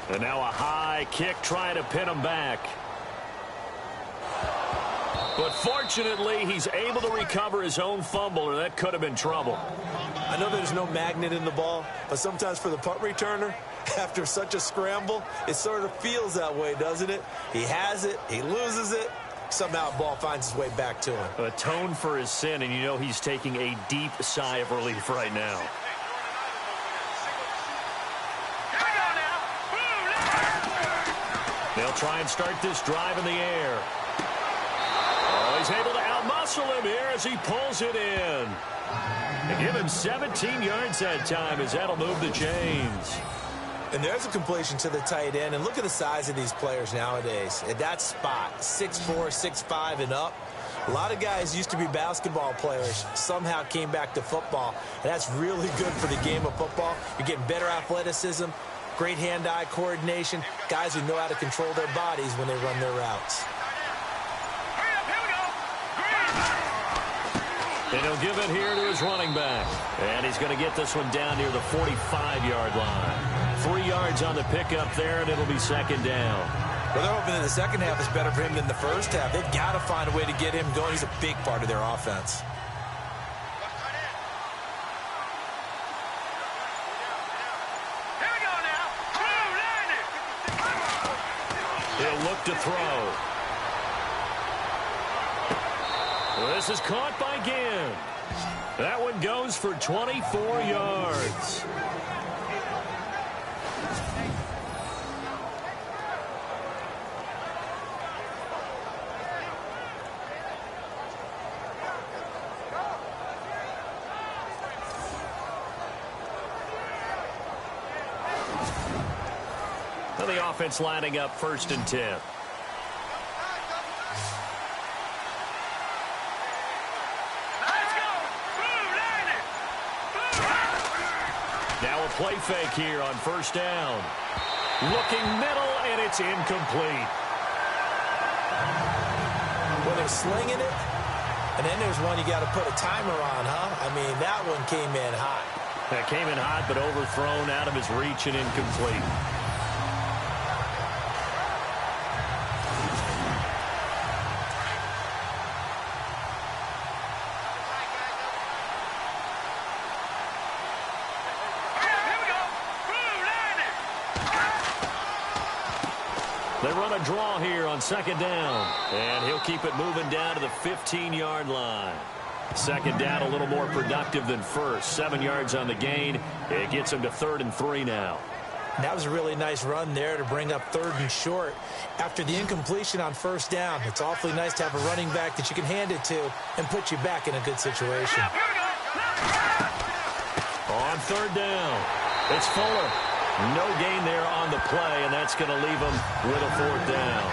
And now a high kick trying to pin him back. But fortunately, he's able to recover his own fumble, or that could have been trouble. I know there's no magnet in the ball, but sometimes for the punt returner, after such a scramble, it sort of feels that way, doesn't it? He has it, he loses it, somehow the ball finds its way back to him. Atone for his sin, and you know he's taking a deep sigh of relief right now. They'll try and start this drive in the air. Oh, he's able to outmuscle him here as he pulls it in. They give him 17 yards that time as that'll move the chains. And there's a completion to the tight end. And look at the size of these players nowadays. At that spot, 6'4", 6'5", and up. A lot of guys used to be basketball players, somehow came back to football. And that's really good for the game of football. You're getting better athleticism, great hand-eye coordination, guys who know how to control their bodies when they run their routes. And he'll give it here to his running back. And he's going to get this one down near the 45-yard line. 3 yards on the pickup there, and it'll be second down. Well, they're hoping that the second half is better for him than the first half. They've got to find a way to get him going. He's a big part of their offense. He'll look to throw. This is caught by Ginn. That one goes for 24 yards. Now the offense lining up 1st and 10. Now a play fake here on 1st down. Looking middle, and it's incomplete. Well, they're slinging it, and then there's one you got to put a timer on, huh? I mean, that one came in hot. That came in hot, but overthrown out of his reach and incomplete. They run a draw here on 2nd down, and he'll keep it moving down to the 15-yard line. 2nd down a little more productive than first. 7 yards on the gain. It gets him to 3rd and 3 now. That was a really nice run there to bring up 3rd and short. After the incompletion on 1st down, it's awfully nice to have a running back that you can hand it to and put you back in a good situation. On 3rd down, it's Fuller. No gain there on the play, and that's going to leave him with a 4th down.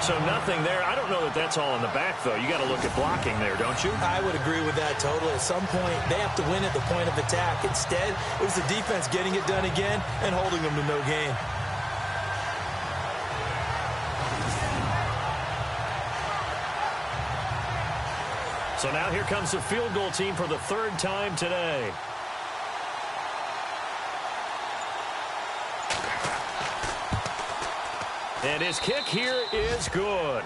So nothing there. I don't know that that's all in the back, though. You got to look at blocking there, don't you? I would agree with that totally. At some point, they have to win at the point of attack. Instead, it was the defense getting it done again and holding them to no gain. So now here comes the field goal team for the third time today. And his kick here is good.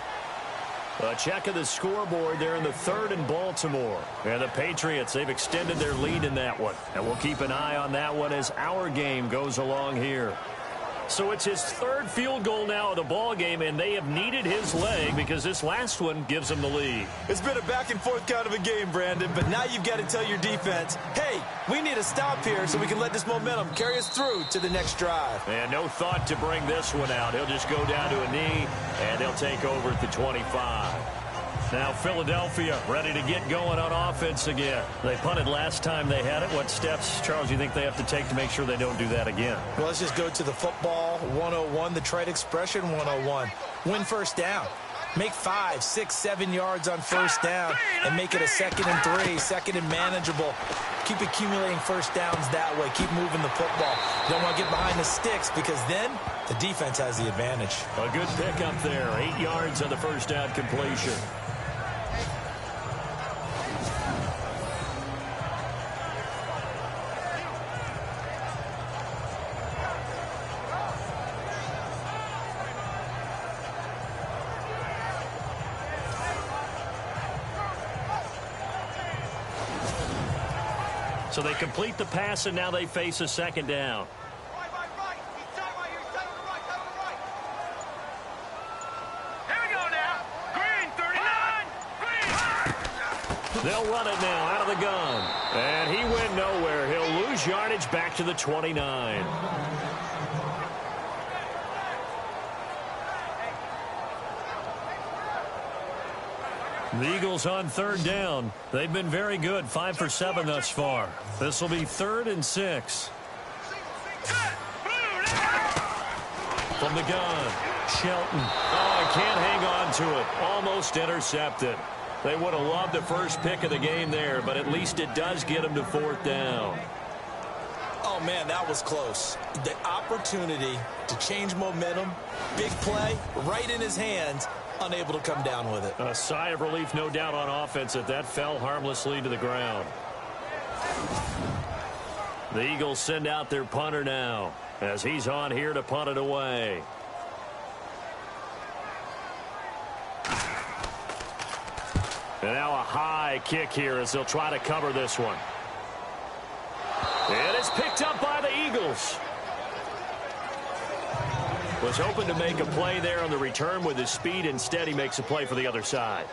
A check of the scoreboard there in the third in Baltimore. And the Patriots, they've extended their lead in that one. And we'll keep an eye on that one as our game goes along here. So it's his third field goal now of the ball game, and they have needed his leg because this last one gives them the lead. It's been a back-and-forth kind of a game, Brandon, but now you've got to tell your defense, hey, we need a stop here so we can let this momentum carry us through to the next drive. And no thought to bring this one out. He'll just go down to a knee, and they'll take over at the 25. Now Philadelphia ready to get going on offense again. They punted last time they had it. What steps, Charles, do you think they have to take to make sure they don't do that again? Well, let's just go to the football 101, the trade expression 101. Win first down. Make 5, 6, 7 yards on first down and make it a 2nd and 3, 2nd and manageable. Keep accumulating first downs that way. Keep moving the football. You don't want to get behind the sticks because then the defense has the advantage. A good pickup there. 8 yards on the first down completion. So they complete the pass, and now they face a second down. Here we go now. Green, 39. Green. They'll run it now out of the gun. And he went nowhere. He'll lose yardage back to the 29. The Eagles on third down. They've been very good, 5 for 7 thus far. This will be 3rd and 6. From the gun, Shelton. Oh, I can't hang on to it. Almost intercepted. They would have loved the first pick of the game there, but at least it does get them to 4th down. Oh, man, that was close. The opportunity to change momentum, big play, right in his hands, unable to come down with it. A sigh of relief, no doubt, on offense that fell harmlessly to the ground. The Eagles send out their punter now as he's on here to punt it away. And now a high kick here as they'll try to cover this one. And it's picked up by the Eagles. Was hoping to make a play there on the return with his speed. Instead, he makes a play for the other side.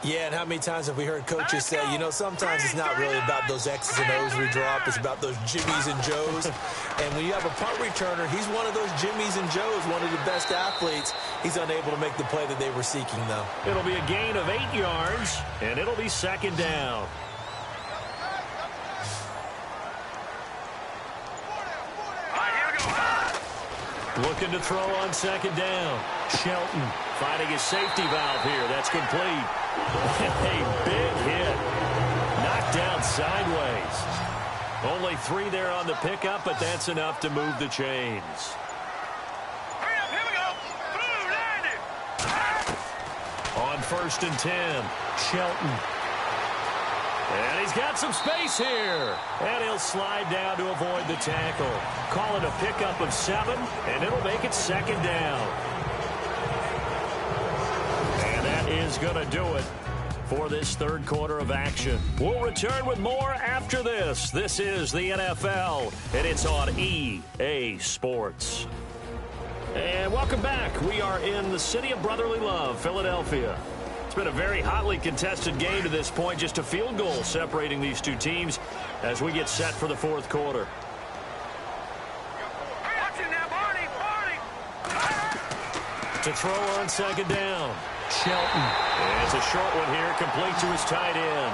Yeah, and how many times have we heard coaches say, you know, sometimes it's not really about those X's and O's we drop. It's about those Jimmies and Joes. And when you have a punt returner, he's one of those Jimmies and Joes, one of the best athletes. He's unable to make the play that they were seeking, though. It'll be a gain of 8 yards, and it'll be 2nd down. Looking to throw on 2nd down. Shelton finding his safety valve here. That's complete. A big hit. Knocked down sideways. Only 3 there on the pickup, but that's enough to move the chains. Hurry up, here we go. Blue, 90. On 1st and 10, Shelton. And he's got some space here. And he'll slide down to avoid the tackle. Call it a pickup of 7, and it'll make it 2nd down. And that is going to do it for this third quarter of action. We'll return with more after this. This is the NFL, and it's on EA Sports. And welcome back. We are in the city of brotherly love, Philadelphia. It's been a very hotly contested game to this point. Just a field goal separating these two teams as we get set for the fourth quarter. Watch it now, Barney. To throw on 2nd down, Shelton. And it's a short one here, complete to his tight end.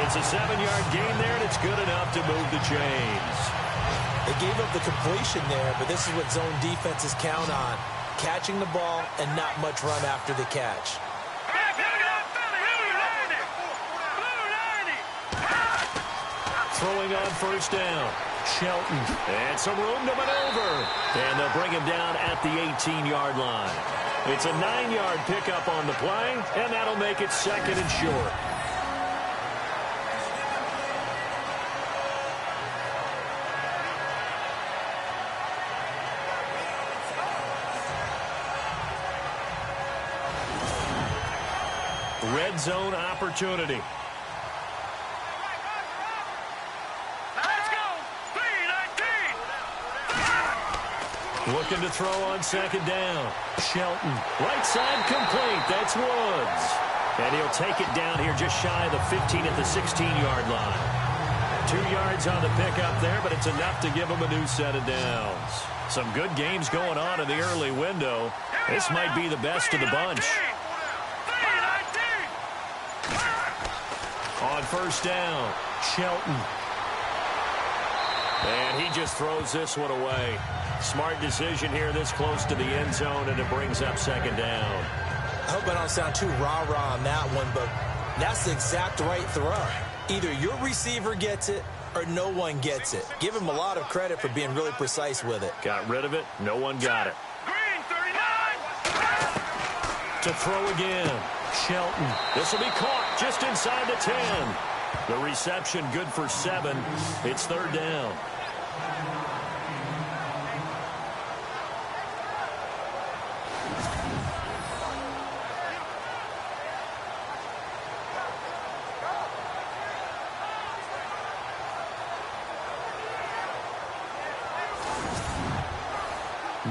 It's a 7-yard gain there, and it's good enough to move the chains. They gave up the completion there, but this is what zone defenses count on. catching the ball and not much run after the catch. Throwing on first down. Shelton. And some room to maneuver. And they'll bring him down at the 18-yard line. It's a 9-yard pickup on the play, and that'll make it second and short. Red zone opportunity. Looking to throw on second down. Shelton. Right side complete. That's Woods. And he'll take it down here just shy of the 15 at the 16-yard line. 2 yards on the pickup there, but it's enough to give him a new set of downs. Some good games going on in the early window. This might be the best of the bunch. On first down, Shelton. And he just throws this one away. Smart decision here this close to the end zone, and it brings up second down. I hope I don't sound too rah-rah on that one, but that's the exact right throw. Either your receiver gets it or no one gets it. Give him a lot of credit for being really precise with it. Got rid of it. No one got it. To throw again. Shelton. This will be caught just inside the 10. The reception good for 7. It's third down.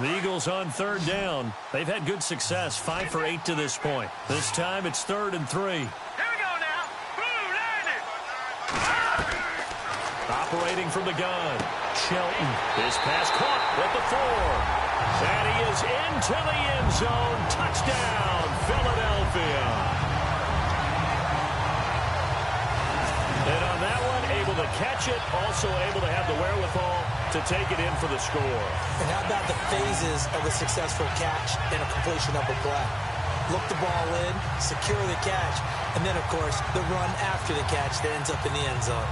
The Eagles on third down. They've had good success, 5 for 8 to this point. This time it's 3rd and 3. Here we go now. Blue 90. Operating from the gun. Shelton. His pass caught at the 4. And he is into the end zone. Touchdown, Philadelphia. And on that one, able to catch it, also able to have the wherewithal to take it in for the score. And how about the phases of a successful catch and a completion of a play? Look the ball in, secure the catch, and then, of course, the run after the catch that ends up in the end zone.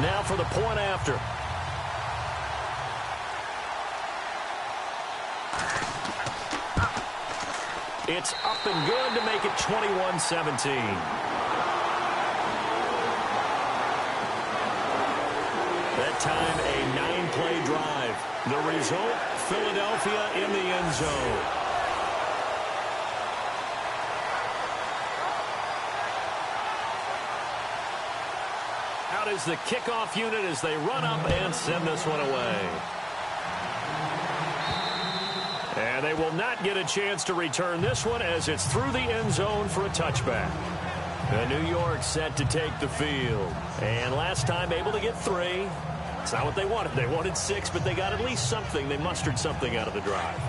Now for the point after. It's up and good to make it 21-17. That time, a 9-play drive. The result, Philadelphia in the end zone. Out is the kickoff unit as they run up and send this one away. And they will not get a chance to return this one as it's through the end zone for a touchback. And New York set to take the field. And last time able to get 3. It's not what they wanted. They wanted 6, but they got at least something. They mustered something out of the drive.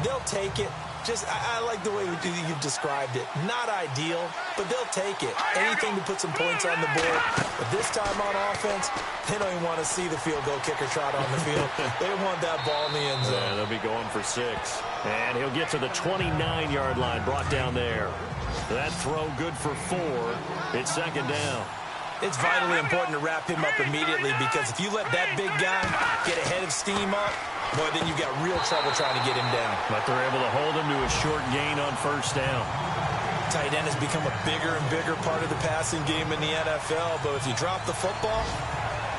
They'll take it. Just, I like the way you've described it. Not ideal, but they'll take it. Anything to put some points on the board. But this time on offense, they don't even want to see the field goal kicker trot on the field. They want that ball in the end zone. Yeah, they'll be going for 6. And he'll get to the 29-yard line, brought down there. That throw good for 4. It's second down. It's vitally important to wrap him up immediately because if you let that big guy get a head of steam up, boy, then you've got real trouble trying to get him down. But they're able to hold him to a short gain on first down. Tight end has become a bigger and bigger part of the passing game in the NFL, but if you drop the football,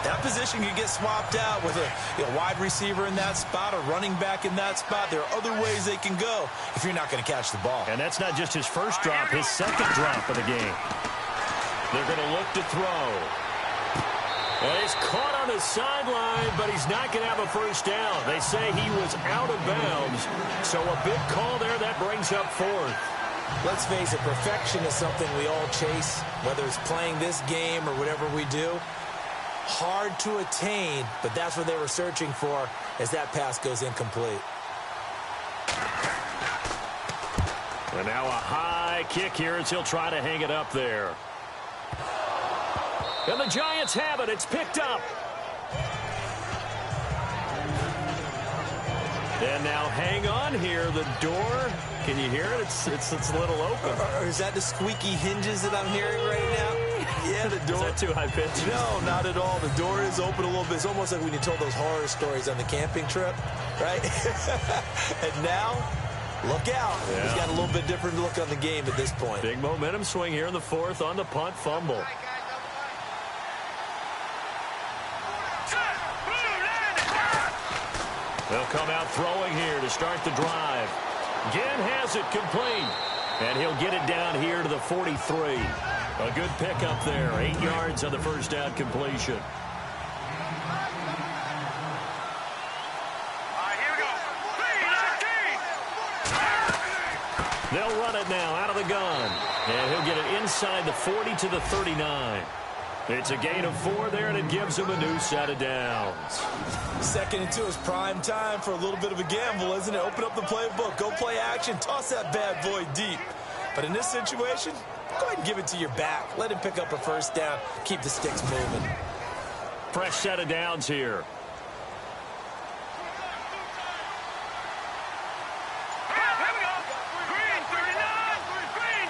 that position can get swapped out with a wide receiver in that spot, a running back in that spot. There are other ways they can go if you're not going to catch the ball. And that's not just his first drop, his second drop of the game. They're going to look to throw. And he's caught on the sideline, but he's not going to have a first down. They say he was out of bounds, so a big call there that brings up 4th. Let's face it, perfection is something we all chase, whether it's playing this game or whatever we do. Hard to attain, but that's what they were searching for as that pass goes incomplete. And now a high kick here as he'll try to hang it up there. And the Giants have it. It's picked up. And now hang on here. The door, can you hear it? It's a little open. Or is that the squeaky hinges that I'm hearing right now? Yeah, the door. Is that too high pitched? No, not at all. The door is open a little bit. It's almost like when you told those horror stories on the camping trip, right? And now, look out. Yeah. He's got a little bit different look on the game at this point. Big momentum swing here in the fourth on the punt fumble. They'll come out throwing here to start the drive. Ginn has it complete. And he'll get it down here to the 43. A good pickup there. 8 yards on the first down completion. Here we go. 3-19. They'll run it now out of the gun. And he'll get it inside the 40 to the 39. It's a gain of 4 there, and it gives him a new set of downs. 2nd and 2 is prime time for a little bit of a gamble, isn't it? Open up the playbook, go play action, toss that bad boy deep. But in this situation, go ahead and give it to your back. Let him pick up a first down, keep the sticks moving. Fresh set of downs here. Here we go. Green 39. Green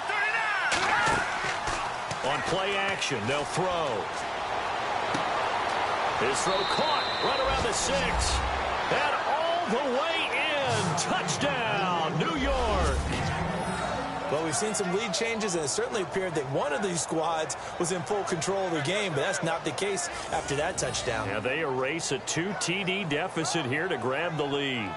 39. On play action, they'll throw. His throw caught right around the 6. And all the way in. Touchdown, New York. Well, we've seen some lead changes, and it certainly appeared that one of these squads was in full control of the game, but that's not the case after that touchdown. Yeah, they erase a 2 TD deficit here to grab the lead.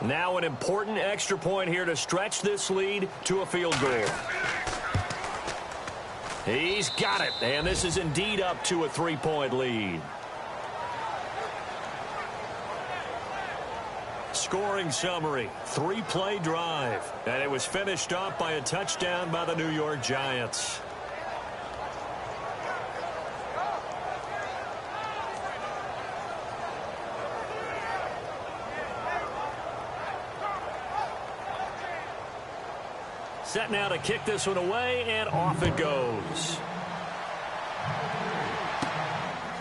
Now an important extra point here to stretch this lead to a field goal. He's got it, and this is indeed up to a 3-point lead. Scoring summary, 3-play drive, and it was finished off by a touchdown by the New York Giants. Set now to kick this one away, and off it goes.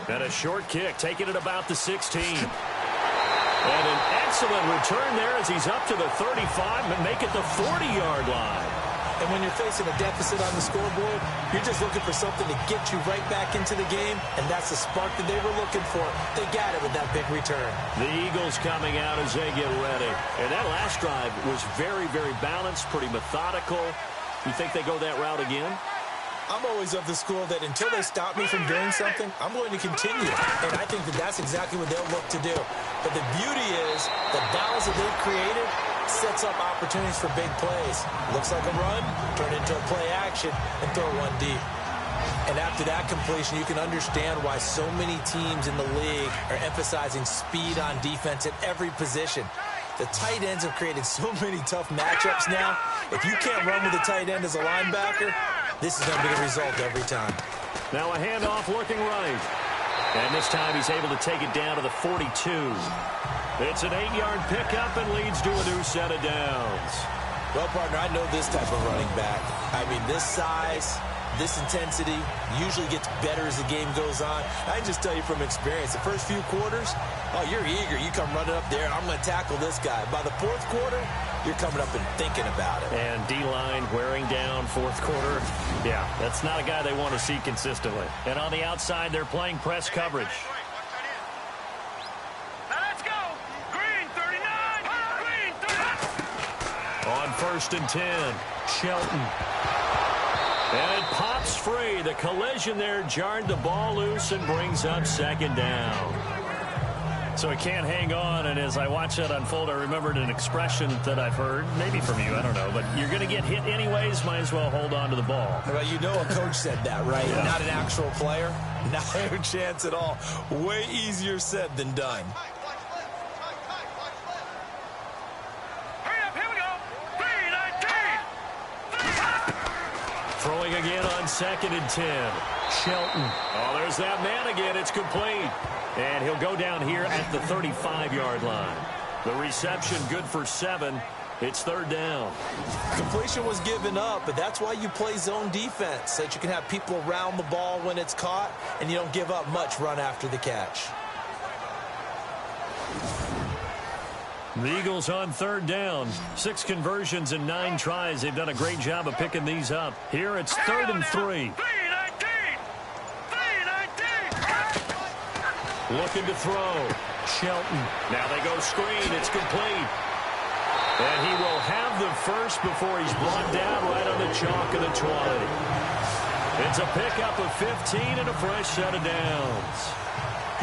And a short kick, taking it about the 16. And an excellent return there as he's up to the 35 and make it the 40-yard line. And when you're facing a deficit on the scoreboard, you're just looking for something to get you right back into the game, and that's the spark that they were looking for. They got it with that big return. The Eagles coming out as they get ready. And that last drive was very, very balanced, pretty methodical. You think they go that route again? I'm always of the school that until they stop me from doing something, I'm going to continue. And I think that that's exactly what they'll look to do. But the beauty is the balance that they've created sets up opportunities for big plays. Looks like a run, turn it into a play action, and throw one deep. And after that completion, you can understand why so many teams in the league are emphasizing speed on defense at every position. The tight ends have created so many tough matchups now. If you can't run with a tight end as a linebacker, this is going to be the result every time. Now a handoff looking right. And this time he's able to take it down to the 42. It's an 8-yard pickup and leads to a new set of downs. Well, partner, I know this type of running back. I mean, this size, this intensity usually gets better as the game goes on. I can just tell you from experience, the first few quarters, oh, you're eager. You come running up there, I'm going to tackle this guy. By the fourth quarter, you're coming up and thinking about it. And D-line wearing down fourth quarter. Yeah, that's not a guy they want to see consistently. And on the outside, they're playing press coverage. Now let's go. Green 39. Green 39. On 1st and 10, Shelton. And it pops free. The collision there jarred the ball loose and brings up 2nd down. So he can't hang on, and as I watch that unfold, I remembered an expression that I've heard, maybe from you, I don't know, but you're going to get hit anyways, might as well hold on to the ball. Well, you know a coach said that, right? Yeah. Not an actual player. Not a chance at all. Way easier said than done. Hurry up, here we go. 3-19. Throwing again on 2nd and 10. Shelton. Oh, there's that man again. It's complete. And he'll go down here at the 35-yard line. The reception good for 7. It's 3rd down. Completion was given up, but that's why you play zone defense, so that you can have people around the ball when it's caught, and you don't give up much run after the catch. The Eagles on 3rd down. 6 conversions and 9 tries. They've done a great job of picking these up. Here it's 3rd and 3. Looking to throw. Shelton. Now they go screen. It's complete. And he will have the first before he's brought down right on the chalk of the 20. It's a pickup of 15 and a fresh set of downs.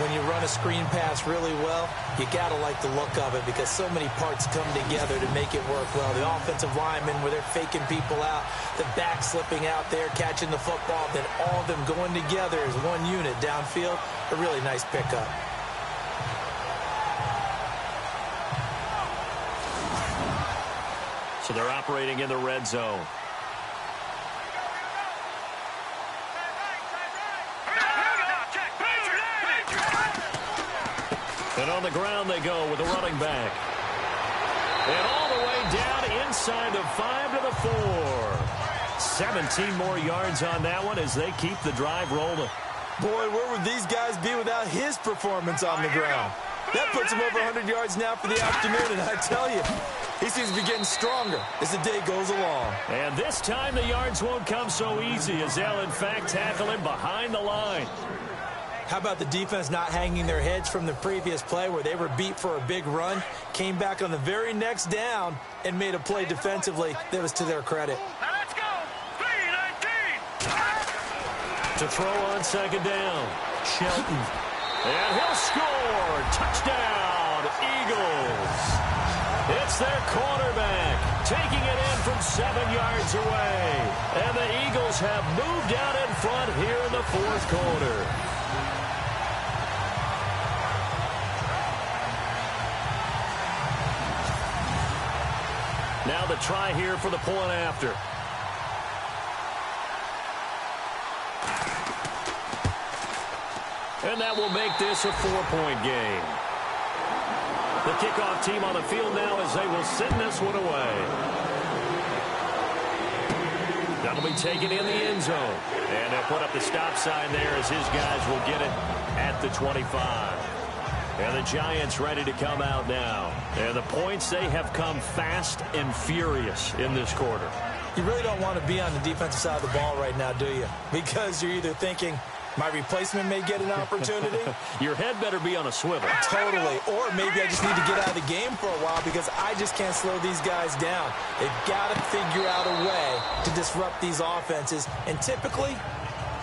When you run a screen pass really well, you got to like the look of it because so many parts come together to make it work well. The offensive linemen where they're faking people out, the back slipping out there, catching the football, then all of them going together as one unit downfield. A really nice pickup. So they're operating in the red zone. And on the ground they go with the running back. And all the way down inside the 5 to the 4. 17 more yards on that one as they keep the drive rolling. Boy, where would these guys be without his performance on the ground? That puts him over 100 yards now for the afternoon, and I tell you, he seems to be getting stronger as the day goes along. And this time the yards won't come so easy as they'll, in fact, tackle him behind the line. How about the defense not hanging their heads from the previous play where they were beat for a big run, came back on the very next down, and made a play defensively that was to their credit. Now let's go. 3-19. To throw on 2nd down. Shelton. And he'll score. Touchdown, Eagles. It's their quarterback taking it in from 7 yards away. And the Eagles have moved out in front here in the 4th quarter. Now the try here for the point after. And that will make this a 4-point game. The kickoff team on the field now as they will send this one away. That'll be taken in the end zone. And they'll put up the stop sign there as his guys will get it at the 25. And the Giants ready to come out now. And the points, they have come fast and furious in this quarter. You really don't want to be on the defensive side of the ball right now, do you? Because you're either thinking, my replacement may get an opportunity. Your head better be on a swivel. Totally. Or maybe I just need to get out of the game for a while because I just can't slow these guys down. They've got to figure out a way to disrupt these offenses. And typically,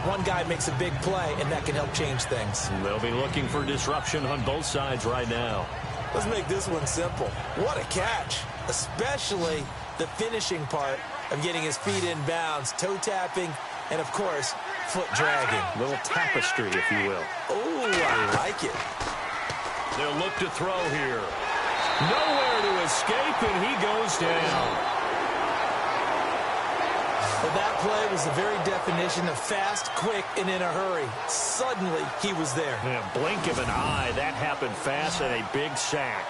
one guy makes a big play, and that can help change things. They'll be looking for disruption on both sides right now. Let's make this one simple. What a catch, especially the finishing part of getting his feet in bounds, toe tapping, and, of course, foot dragging. A little tapestry, if you will. Oh, I like it. They'll look to throw here. Nowhere to escape, and he goes down. Well, that play was the very definition of fast, quick, and in a hurry. Suddenly, he was there. Yeah, blink of an eye. That happened fast and a big sack.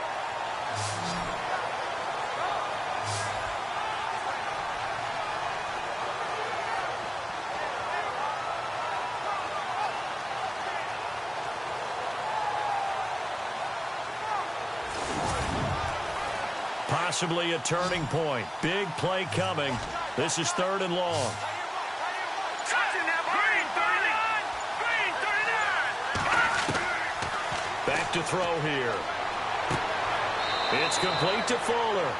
Possibly a turning point. Big play coming. This is 3rd and long. Back to throw here. It's complete to Fuller.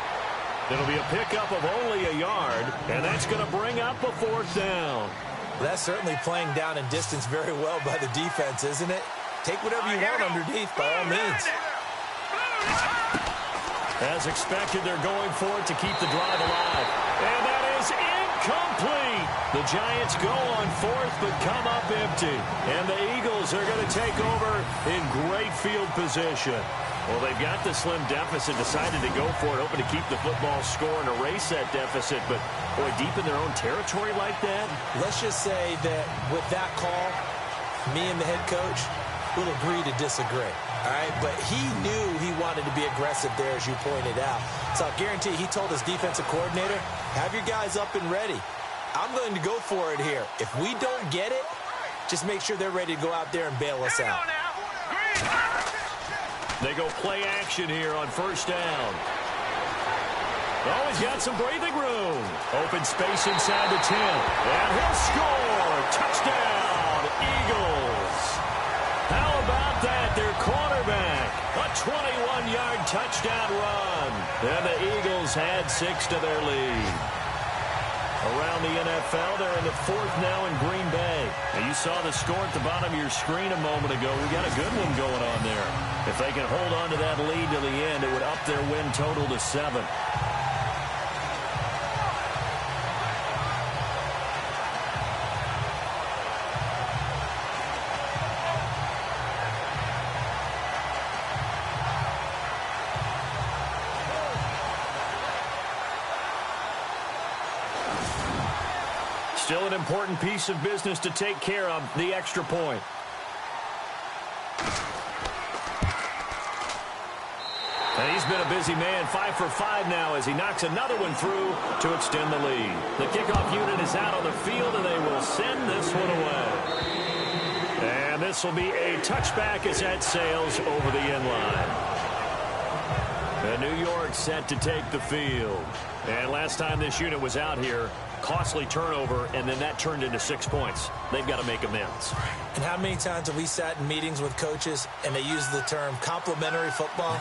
It'll be a pickup of only a yard, and that's going to bring up a 4th down. Well, that's certainly playing down in distance very well by the defense, isn't it? Take whatever you want underneath, by all means. As expected, they're going for it to keep the drive alive. And that is incomplete. The Giants go on 4th but come up empty. And the Eagles are going to take over in great field position. Well, they've got the slim deficit, decided to go for it, hoping to keep the football score and erase that deficit. But, boy, deep in their own territory like that? Let's just say that with that call, me and the head coach will agree to disagree. All right, but he knew he wanted to be aggressive there, as you pointed out. So I'll guarantee he told his defensive coordinator, have your guys up and ready. I'm going to go for it here. If we don't get it, just make sure they're ready to go out there and bail us out. They go play action here on first down. Oh, he's got some breathing room. Open space inside the 10. And he'll score. Touchdown, Eagles. How about that? Their quarterback. A 21-yard touchdown run. And the Eagles add 6 to their lead. Around the NFL, they're in the 4th now in Green Bay. Now, you saw the score at the bottom of your screen a moment ago. We got a good one going on there. If they can hold on to that lead to the end, it would up their win total to 7. Still an important piece of business to take care of, the extra point. And he's been a busy man, 5 for 5 now as he knocks another one through to extend the lead. The kickoff unit is out on the field, and they will send this one away. And this will be a touchback as that sails over the end line. And New York set to take the field. And last time this unit was out here, costly turnover, and then that turned into 6 points. They've got to make amends. And how many times have we sat in meetings with coaches and they use the term complementary football?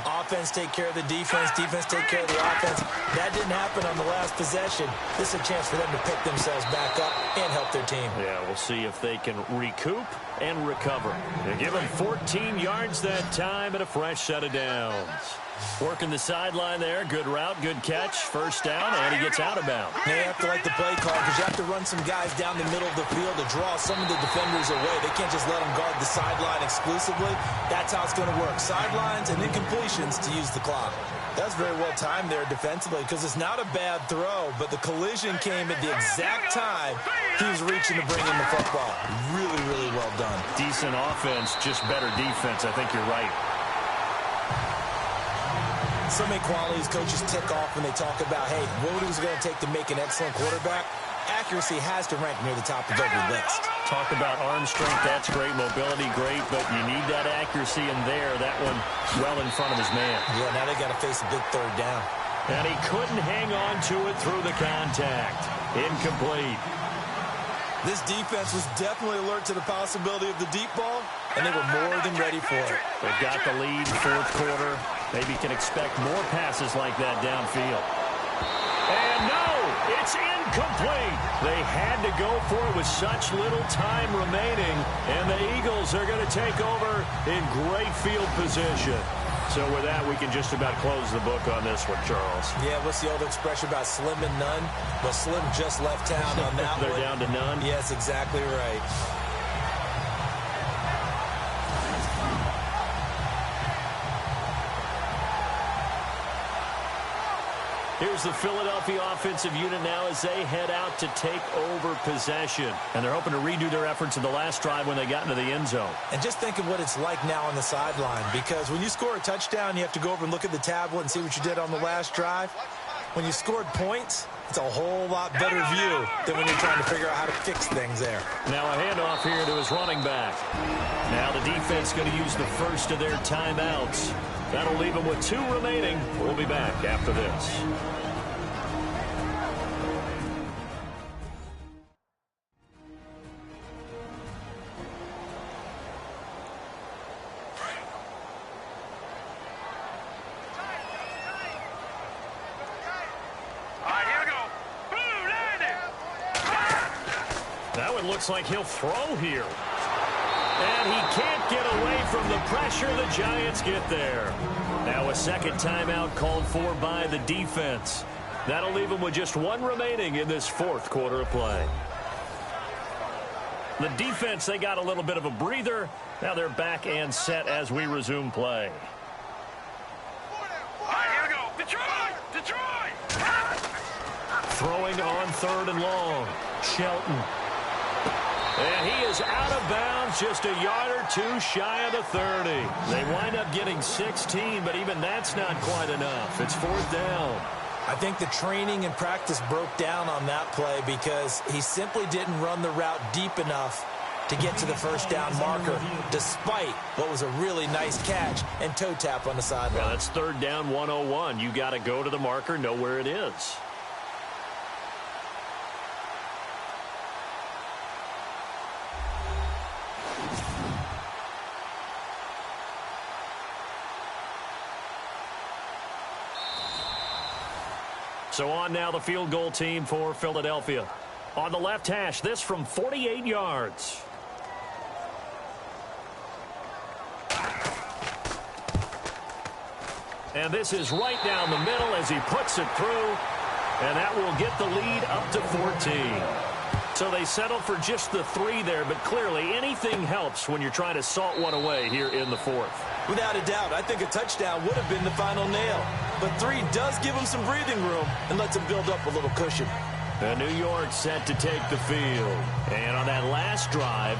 Offense take care of the defense, defense take care of the offense. That didn't happen on the last possession. This is a chance for them to pick themselves back up and help their team. Yeah, we'll see if they can recoup and recover. They give him 14 yards that time and a fresh set of downs. Working the sideline there. Good route, good catch. First down, and he gets out of bounds. Now you have to like the play call because you have to run some guys down the middle of the field to draw some of the defenders away. They can't just let them guard the sideline exclusively. That's how it's going to work. Sidelines and incompletions to use the clock. That's very well timed there defensively because it's not a bad throw, but the collision came at the exact time he was reaching to bring in the football. Really, really well done. Decent offense, just better defense. I think you're right. So many qualities coaches tick off when they talk about, hey, what is it going to take to make an excellent quarterback? Accuracy has to rank near the top of every list. Talk about arm strength, that's great. Mobility, great, but you need that accuracy in there. That one well in front of his man. Yeah, now they got to face a big third down. And he couldn't hang on to it through the contact. Incomplete. This defense was definitely alert to the possibility of the deep ball, and they were more than ready for it. They've got the lead, 4th quarter. Maybe can expect more passes like that downfield. And no, it's incomplete. They had to go for it with such little time remaining, and the Eagles are going to take over in great field position. So with that, we can just about close the book on this one, Charles. Yeah, what's the old expression about slim and none? Well, Slim just left town on that They're one. down to none? Yes, exactly right. Here's the Philadelphia offensive unit now as they head out to take over possession. And they're hoping to redo their efforts in the last drive when they got into the end zone. And just think of what it's like now on the sideline, because when you score a touchdown, you have to go over and look at the tablet and see what you did on the last drive. When you scored points, it's a whole lot better view than when you're trying to figure out how to fix things there. Now a handoff here to his running back. Now the defense going to use the first of their timeouts. That'll leave them with 2 remaining. We'll be back after this. That one looks like he'll throw here. And he can't get away from the pressure. The Giants get there. Now a second timeout called for by the defense. That'll leave them with just 1 remaining in this 4th quarter of play. The defense, they got a little bit of a breather. Now they're back and set as we resume play. Detroit! Throwing on 3rd and long. Shelton. And he is out of bounds, just a yard or two shy of the 30. They wind up getting 16, but even that's not quite enough. It's 4th down. I think the training and practice broke down on that play because he simply didn't run the route deep enough to get to the first down marker, despite what was a really nice catch and toe tap on the sideline. Well, that's 3rd down 101. You got to go to the marker, know where it is. So on now the field goal team for Philadelphia. On the left hash, this from 48 yards. And this is right down the middle as he puts it through. And that will get the lead up to 14. So they settle for just the 3 there, but clearly anything helps when you're trying to salt one away here in the 4th. Without a doubt, I think a touchdown would have been the final nail. But 3 does give him some breathing room and lets him build up a little cushion. And New York set to take the field. And on that last drive,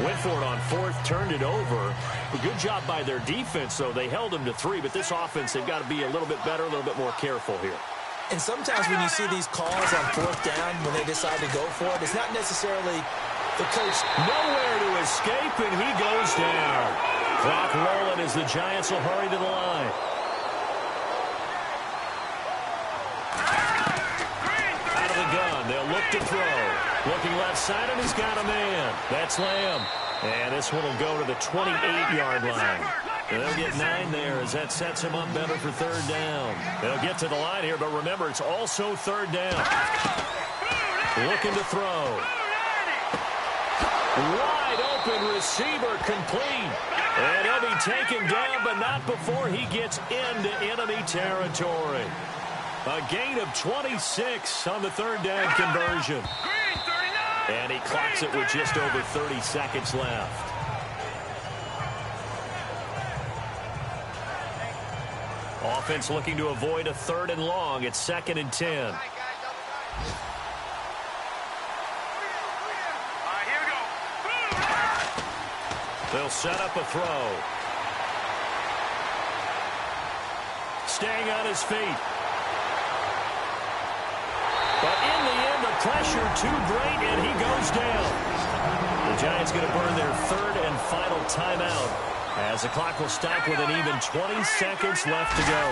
went for it on 4th, turned it over. A good job by their defense, though. They held them to 3, but this offense, they've got to be a little bit better, a little bit more careful here. And sometimes when you see these calls on 4th down, when they decide to go for it, it's not necessarily the coach. Nowhere to escape, and he goes down. Clock rolling as the Giants will hurry to the line. Out of the gun, they'll look to throw. Looking left side, and he's got a man. That's Lamb. And this one will go to the 28-yard line. They'll get 9 there as that sets him up better for 3rd down. They'll get to the line here, but remember, it's also 3rd down. Looking to throw. Wide open receiver complete. And he'll be taken down, but not before he gets into enemy territory. A gain of 26 on the 3rd down conversion. And he clocks it with just over 30 seconds left. Offense looking to avoid a 3rd and long. It's 2nd and 10. All right, here we go. They'll set up a throw. Staying on his feet. But in the end, the pressure too great, and he goes down. The Giants going to burn their 3rd and final timeout as the clock will stop with an even 20 seconds left to go.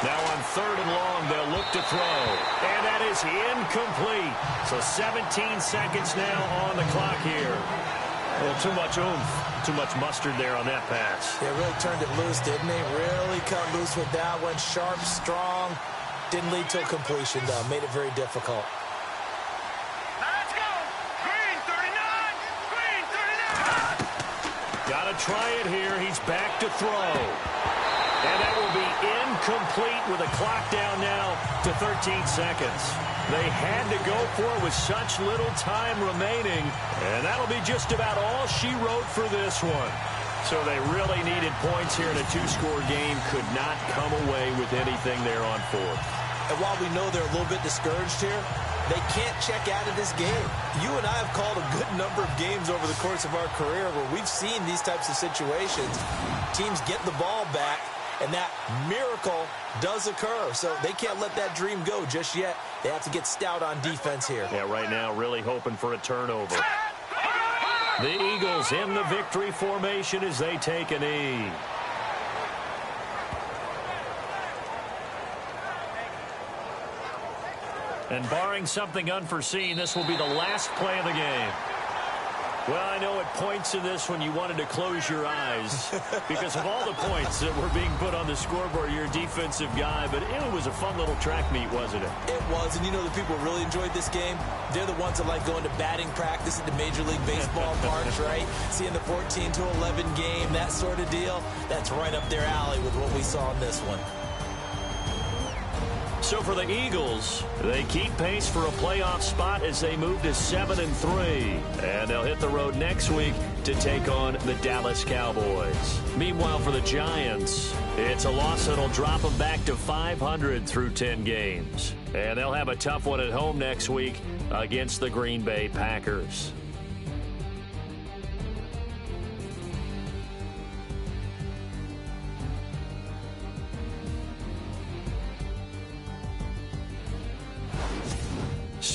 Now on 3rd and long, they'll look to throw. And that is incomplete. So 17 seconds now on the clock here. Well, too much oomph, too much mustard there on that pass. They really turned it loose, didn't they? Really cut loose with that one. Sharp, strong. Didn't lead to a completion, though. Made it very difficult. Let's go. Green 39. Green 39. Got to try it here. He's back to throw. And that will be incomplete with a clock down now to 13 seconds. They had to go for it with such little time remaining. And that'll be just about all she wrote for this one. So they really needed points here in a 2-score game. Could not come away with anything there on 4th. And while we know they're a little bit discouraged here, they can't check out of this game. You and I have called a good number of games over the course of our career where we've seen these types of situations. Teams get the ball back, and that miracle does occur. So they can't let that dream go just yet. They have to get stout on defense here. Yeah, right now really hoping for a turnover. The Eagles in the victory formation as they take a knee. And barring something unforeseen, this will be the last play of the game. Well, I know at points in this when you wanted to close your eyes because of all the points that were being put on the scoreboard. You're a defensive guy, but it was a fun little track meet, wasn't it? It was, and you know the people really enjoyed this game? They're the ones that like going to batting practice at the Major League Baseball parks, right? Seeing the 14-11 game, that sort of deal. That's right up their alley with what we saw in this one. So for the Eagles, they keep pace for a playoff spot as they move to 7-3. And they'll hit the road next week to take on the Dallas Cowboys. Meanwhile, for the Giants, it's a loss that'll drop them back to 500 through 10 games. And they'll have a tough one at home next week against the Green Bay Packers.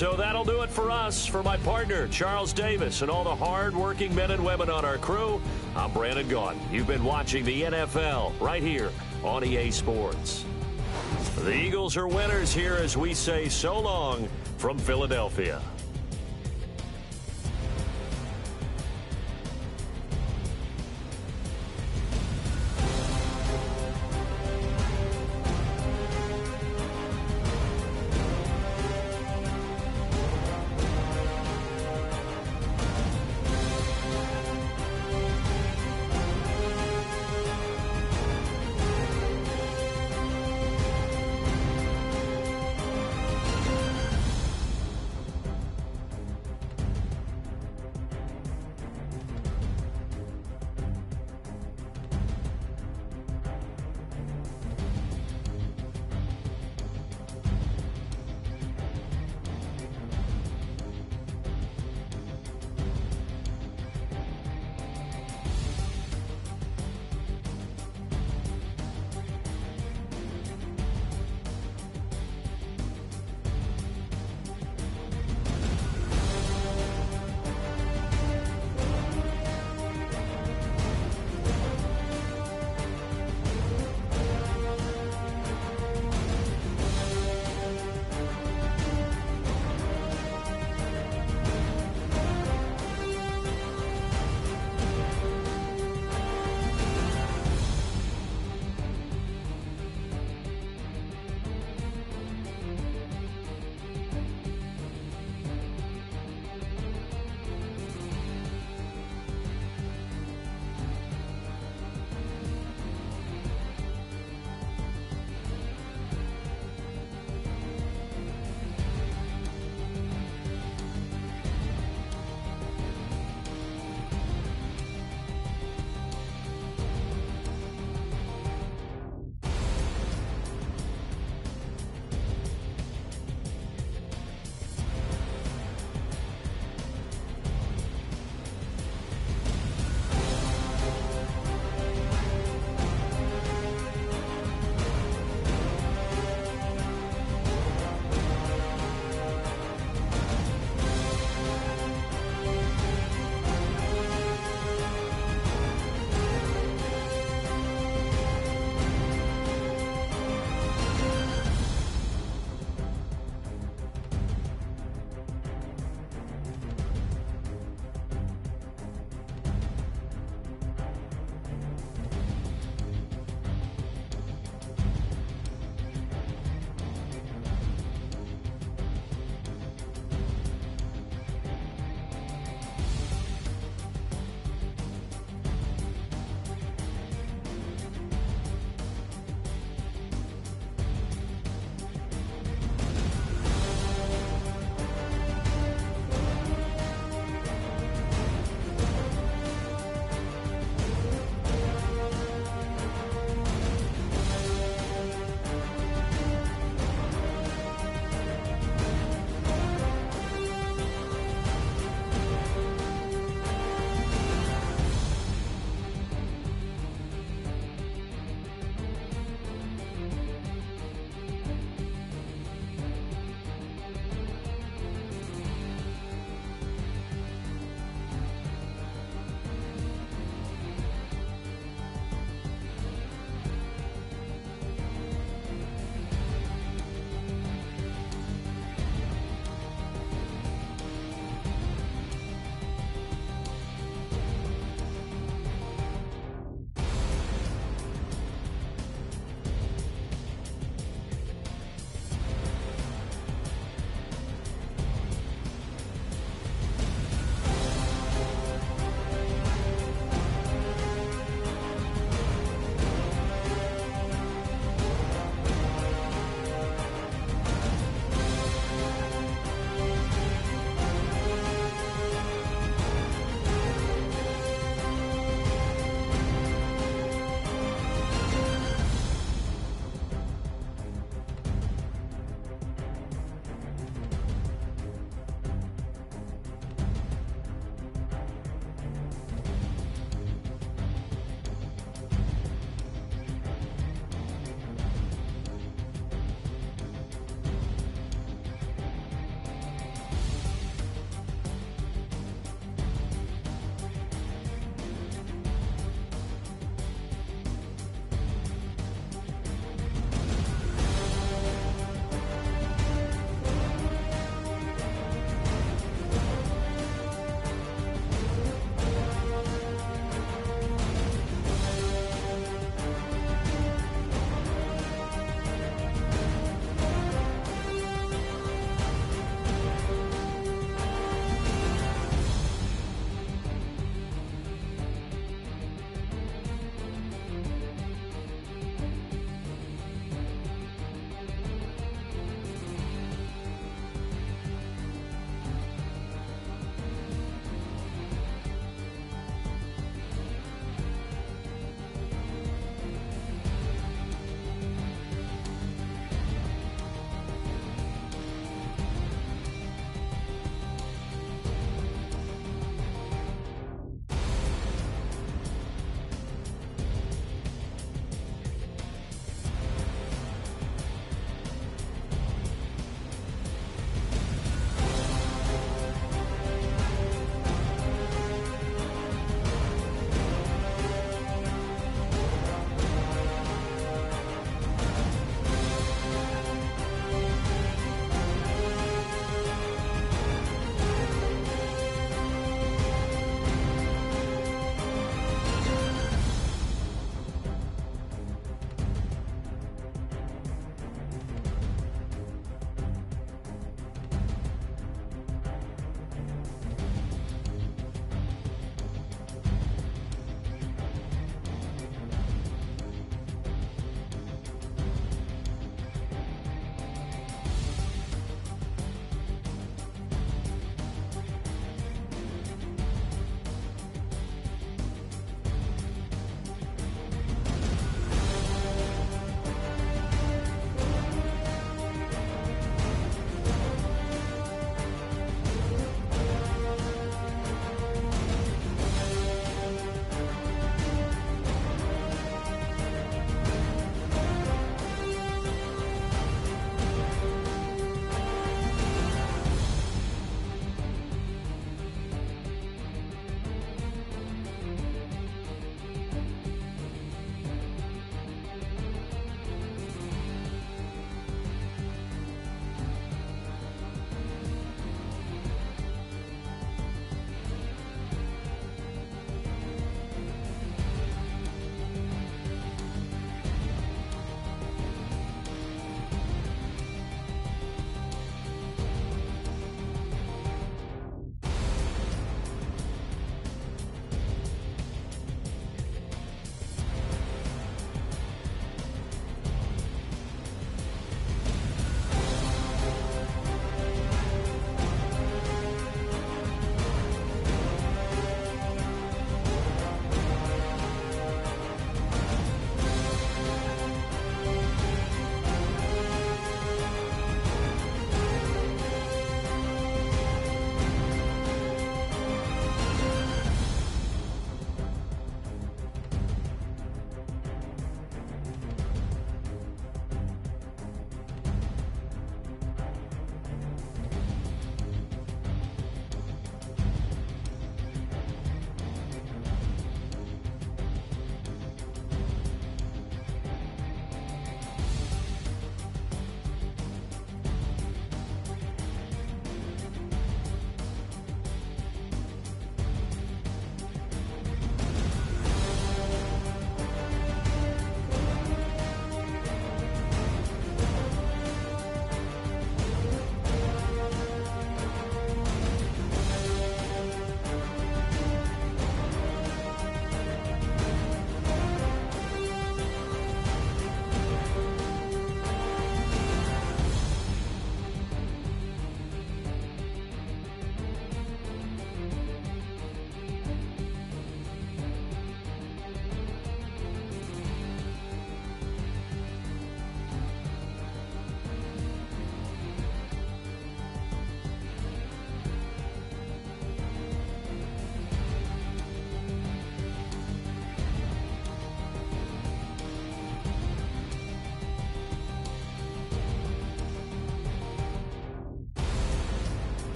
So that'll do it for us. For my partner, Charles Davis, and all the hard-working men and women on our crew, I'm Brandon Gaudin. You've been watching the NFL right here on EA Sports. The Eagles are winners here as we say so long from Philadelphia.